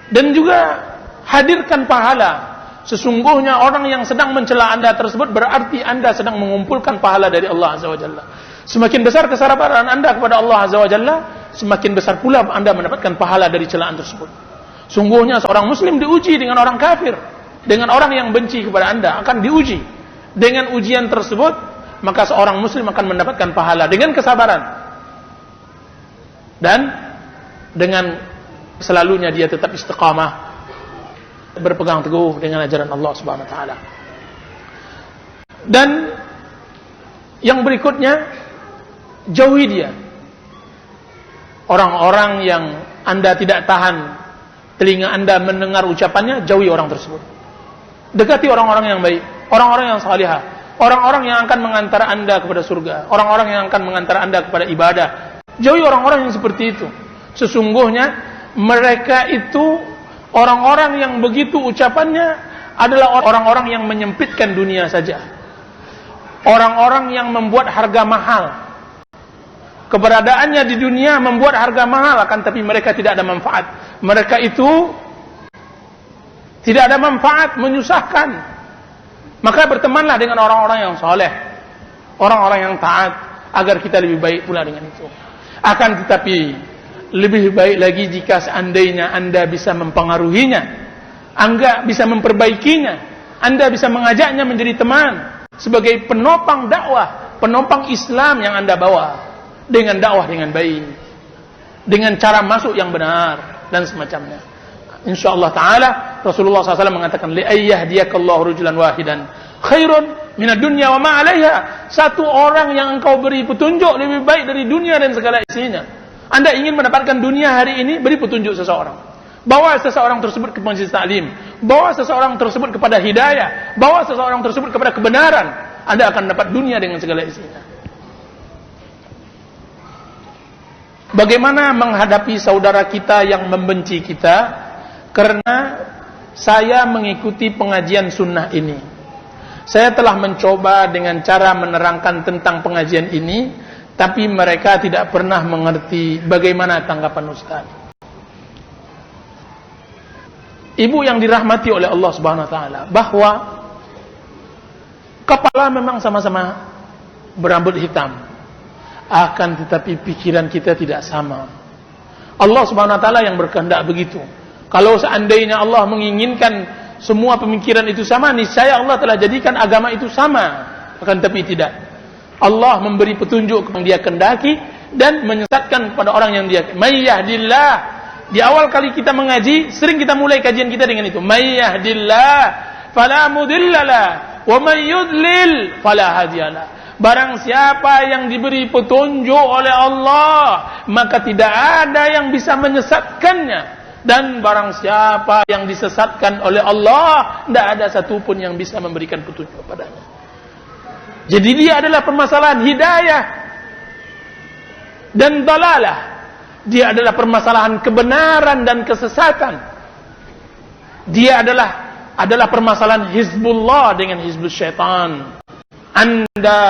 A: Dan juga hadirkan pahala. Sesungguhnya orang yang sedang mencela Anda tersebut berarti Anda sedang mengumpulkan pahala dari Allah Azza wa Jalla. Semakin besar kesabaran Anda kepada Allah Azza wa Jalla, semakin besar pula Anda mendapatkan pahala dari celaan tersebut. Sungguhnya seorang muslim diuji dengan orang kafir, dengan orang yang benci kepada Anda, akan diuji. Dengan ujian tersebut, maka seorang muslim akan mendapatkan pahala dengan kesabaran. Dan dengan selalunya dia tetap istiqamah, berpegang teguh dengan ajaran Allah Subhanahu wa taala. Dan yang berikutnya, jauhi dia. Orang-orang yang Anda tidak tahan telinga Anda mendengar ucapannya, jauhi orang tersebut. Dekati orang-orang yang baik, orang-orang yang salihah, orang-orang yang akan mengantar Anda kepada surga, orang-orang yang akan mengantar Anda kepada ibadah. Jauhi orang-orang yang seperti itu. Sesungguhnya mereka itu orang-orang yang begitu ucapannya adalah orang-orang yang menyempitkan dunia saja. Orang-orang yang membuat harga mahal. Keberadaannya di dunia membuat harga mahal, akan tapi mereka tidak ada manfaat. Mereka itu tidak ada manfaat, menyusahkan. Maka bertemanlah dengan orang-orang yang soleh, orang-orang yang taat, agar kita lebih baik pula dengan itu. Akan tetapi lebih baik lagi jika seandainya Anda bisa mempengaruhinya, Anda bisa memperbaikinya, Anda bisa mengajaknya menjadi teman sebagai penopang dakwah, penopang Islam yang Anda bawa, dengan dakwah dengan baik, dengan cara masuk yang benar dan semacamnya. InsyaAllah ta'ala Rasulullah SAW mengatakan, li'ayyahdiyakallahu rujulan wahidan khairun minad dunya wa ma'alaiha. Satu orang yang engkau beri petunjuk lebih baik dari dunia dan segala isinya. Anda ingin mendapatkan dunia hari ini, beri petunjuk seseorang. Bawa seseorang tersebut ke majelis taklim, bawa seseorang tersebut kepada hidayah, bawa seseorang tersebut kepada kebenaran. Anda akan dapat dunia dengan segala isinya. Bagaimana menghadapi saudara kita yang membenci kita karena saya mengikuti pengajian sunnah ini? Saya telah mencoba dengan cara menerangkan tentang pengajian ini, tapi mereka tidak pernah mengerti. Bagaimana tanggapan Ustaz? Ibu yang dirahmati oleh Allah Subhanahu wa taala, bahwa kepala memang sama-sama berambut hitam, akan tetapi pikiran kita tidak sama. Allah Subhanahu wa taala yang berkehendak begitu. Kalau seandainya Allah menginginkan semua pemikiran itu sama, niscaya Allah telah jadikan agama itu sama. Akan tetapi tidak. Allah memberi petunjuk yang Dia kehendaki dan menyesatkan kepada orang yang Dia. May yahdillah. Di awal kali kita mengaji, sering kita mulai kajian kita dengan itu. May yahdillah fala mudhillalah wa may yudlil fala hadiyalah. Barang siapa yang diberi petunjuk oleh Allah, maka tidak ada yang bisa menyesatkannya. Dan barang siapa yang disesatkan oleh Allah, tidak ada satupun yang bisa memberikan petunjuk padanya. Jadi dia adalah permasalahan hidayah dan dalalah. Dia adalah permasalahan kebenaran dan kesesatan. Dia adalah permasalahan Hizbullah dengan Hizbul Syaitan. Anda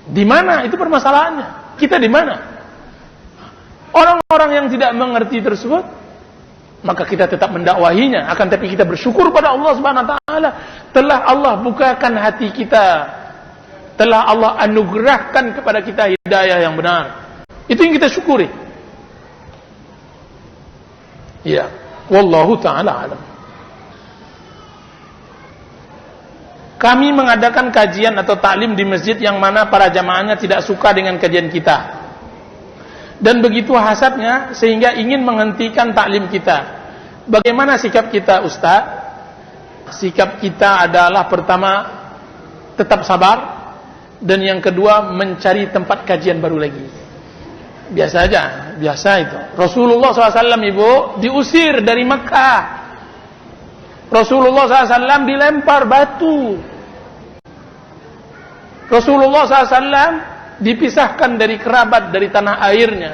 A: di mana? Itu permasalahannya. Kita di mana? Orang-orang yang tidak mengerti tersebut, maka kita tetap mendakwahinya. Akan tapi kita bersyukur pada Allah Subhanahu wa taala, telah Allah bukakan hati kita, telah Allah anugerahkan kepada kita hidayah yang benar. Itu yang kita syukuri. Ya, wallahu taala alam. Kami mengadakan kajian atau taklim di masjid yang mana para jamaahnya tidak suka dengan kajian kita. Dan begitu hasadnya sehingga ingin menghentikan taklim kita. Bagaimana sikap kita, Ustaz? Sikap kita adalah pertama, tetap sabar, dan yang kedua mencari tempat kajian baru lagi. Biasa aja, biasa itu. Rasulullah SAW ibu diusir dari Mekah. Rasulullah SAW dilempar batu. Rasulullah SAW dipisahkan dari kerabat, dari tanah airnya.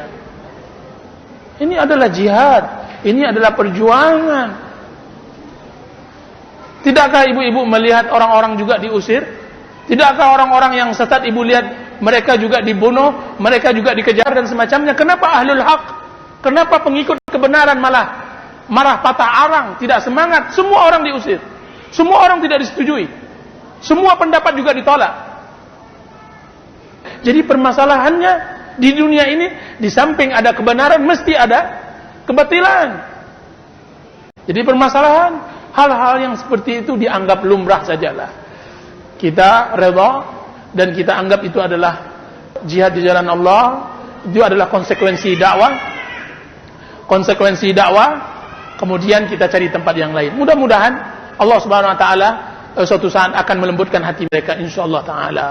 A: Ini adalah jihad, ini adalah perjuangan. Tidakkah ibu-ibu melihat orang-orang juga diusir? Tidakkah orang-orang yang sesat ibu lihat mereka juga dibunuh, mereka juga dikejar dan semacamnya? Kenapa ahlul haq? Kenapa pengikut kebenaran malah marah patah arang, tidak semangat? Semua orang diusir. Semua orang tidak disetujui. Semua pendapat juga ditolak. Jadi permasalahannya di dunia ini, di samping ada kebenaran mesti ada kebatilan. Jadi permasalahan hal-hal yang seperti itu dianggap lumrah sajalah. Kita redha dan kita anggap itu adalah jihad di jalan Allah, itu adalah konsekuensi dakwah. Konsekuensi dakwah, kemudian kita cari tempat yang lain. Mudah-mudahan Allah Subhanahu wa taala suatu saat akan melembutkan hati mereka, insyaallah taala.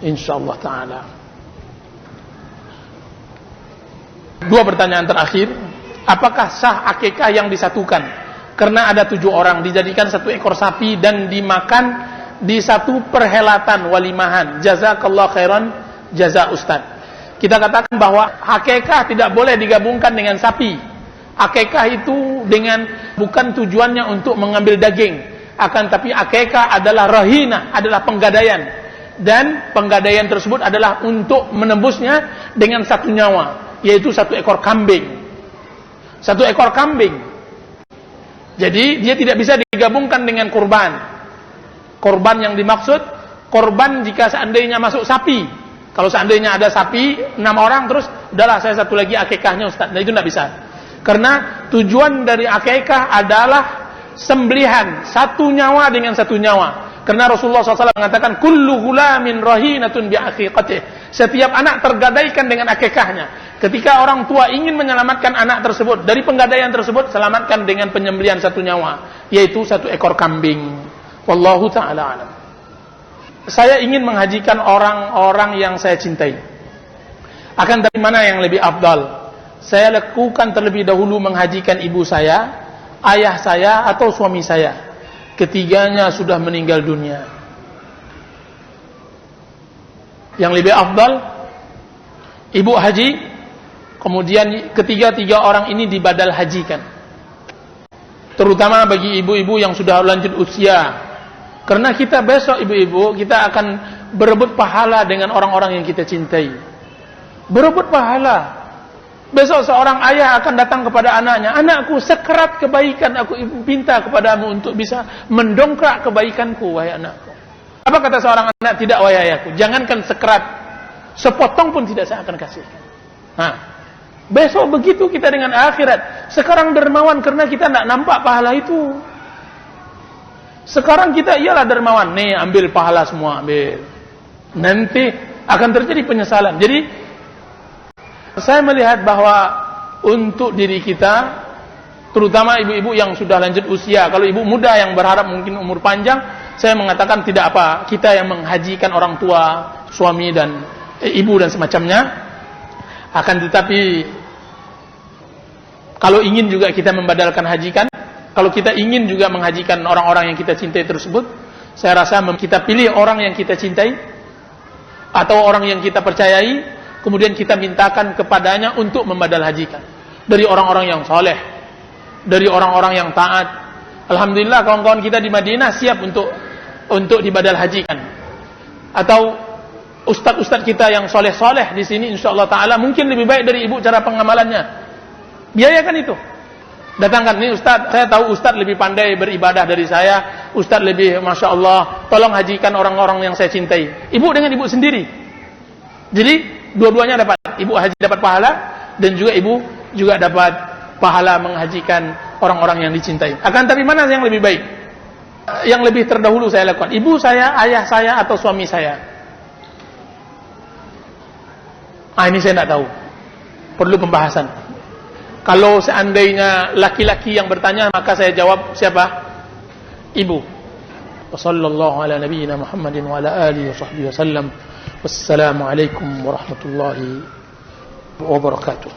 A: Insyaallah taala. Dua pertanyaan terakhir. Apakah sah akikah yang disatukan? Karena ada 7 orang dijadikan 1 ekor sapi dan dimakan di satu perhelatan walimahan. Jazakallah khairan jaza Ustaz. Kita katakan bahwa akikah tidak boleh digabungkan dengan sapi. Akikah itu bukan tujuannya untuk mengambil daging, akan tapi akikah adalah rahina, adalah penggadaian, dan penggadaian tersebut adalah untuk menembusnya dengan 1 nyawa, yaitu 1 ekor kambing. 1 ekor kambing. Jadi dia tidak bisa digabungkan dengan kurban. Kurban yang dimaksud kurban jika seandainya masuk sapi. Kalau seandainya ada sapi 6 orang, terus udahlah saya 1 lagi akikahnya Ustaz. Nah itu tidak bisa. Karena tujuan dari akikah adalah sembelihan 1 nyawa dengan 1 nyawa. Karena Rasulullah SAW mengatakan kullu ghulamin rahinatun bi aqiqatih. Setiap anak tergadaikan dengan akikahnya. Ketika orang tua ingin menyelamatkan anak tersebut dari penggadaian tersebut, selamatkan dengan penyembelihan 1 nyawa, yaitu 1 ekor kambing. Wallahu ta'ala alam. Saya ingin menghajikan orang-orang yang saya cintai. Akan tapi mana yang lebih afdal? Saya lakukan terlebih dahulu menghajikan ibu saya, ayah saya, atau suami saya. Ketiganya sudah meninggal dunia. Yang lebih afdal, ibu haji, kemudian ketiga-tiga orang ini dibadal hajikan. Terutama bagi ibu-ibu yang sudah lanjut usia. Karena kita besok ibu-ibu, kita akan berebut pahala dengan orang-orang yang kita cintai. Berebut pahala. Besok seorang ayah akan datang kepada anaknya, anakku sekerat kebaikan aku minta kepadamu untuk bisa mendongkrak kebaikanku, wahai anakku. Apa kata seorang anak? Tidak, wahai ayahku, jangankan sekerat, sepotong pun tidak saya akan kasihkan. Nah, besok begitu kita dengan akhirat. Sekarang dermawan karena kita tidak nampak pahala itu. Sekarang kita ialah dermawan, nih ambil pahala semua, ambil. Nanti akan terjadi penyesalan. Jadi saya melihat bahwa untuk diri kita, terutama ibu-ibu yang sudah lanjut usia, kalau ibu muda yang berharap mungkin umur panjang, saya mengatakan tidak apa, kita yang menghajikan orang tua, suami dan ibu dan semacamnya. Akan tetapi kalau ingin juga kita membadalkan hajikan, kalau kita ingin juga menghajikan orang-orang yang kita cintai tersebut, saya rasa kita pilih orang yang kita cintai atau orang yang kita percayai, kemudian kita mintakan kepadanya untuk membadal hajikan. Dari orang-orang yang soleh, dari orang-orang yang taat. Alhamdulillah kawan-kawan kita di Madinah siap untuk dibadal hajikan. Atau ustadz-ustadz kita yang soleh-soleh di sini, insyaallah taala mungkin lebih baik dari ibu cara pengamalannya. Biayakan itu. Datangkan, nih ustadz, saya tahu ustadz lebih pandai beribadah dari saya, ustadz lebih masya Allah, tolong hajikan orang-orang yang saya cintai. Ibu dengan ibu sendiri. Jadi dua-duanya dapat, ibu haji dapat pahala dan juga ibu juga dapat pahala menghajikan orang-orang yang dicintai. Akan tapi mana yang lebih baik? Yang lebih terdahulu saya lakukan, ibu saya, ayah saya, atau suami saya? Ini saya tidak tahu, perlu pembahasan. Kalau seandainya laki-laki yang bertanya, maka saya jawab siapa? Ibu. Wassallallahu ala nabiyyina Muhammadin wa ala alihi wa sahbihi wasallam. Wassalamualaikum warahmatullahi wabarakatuh.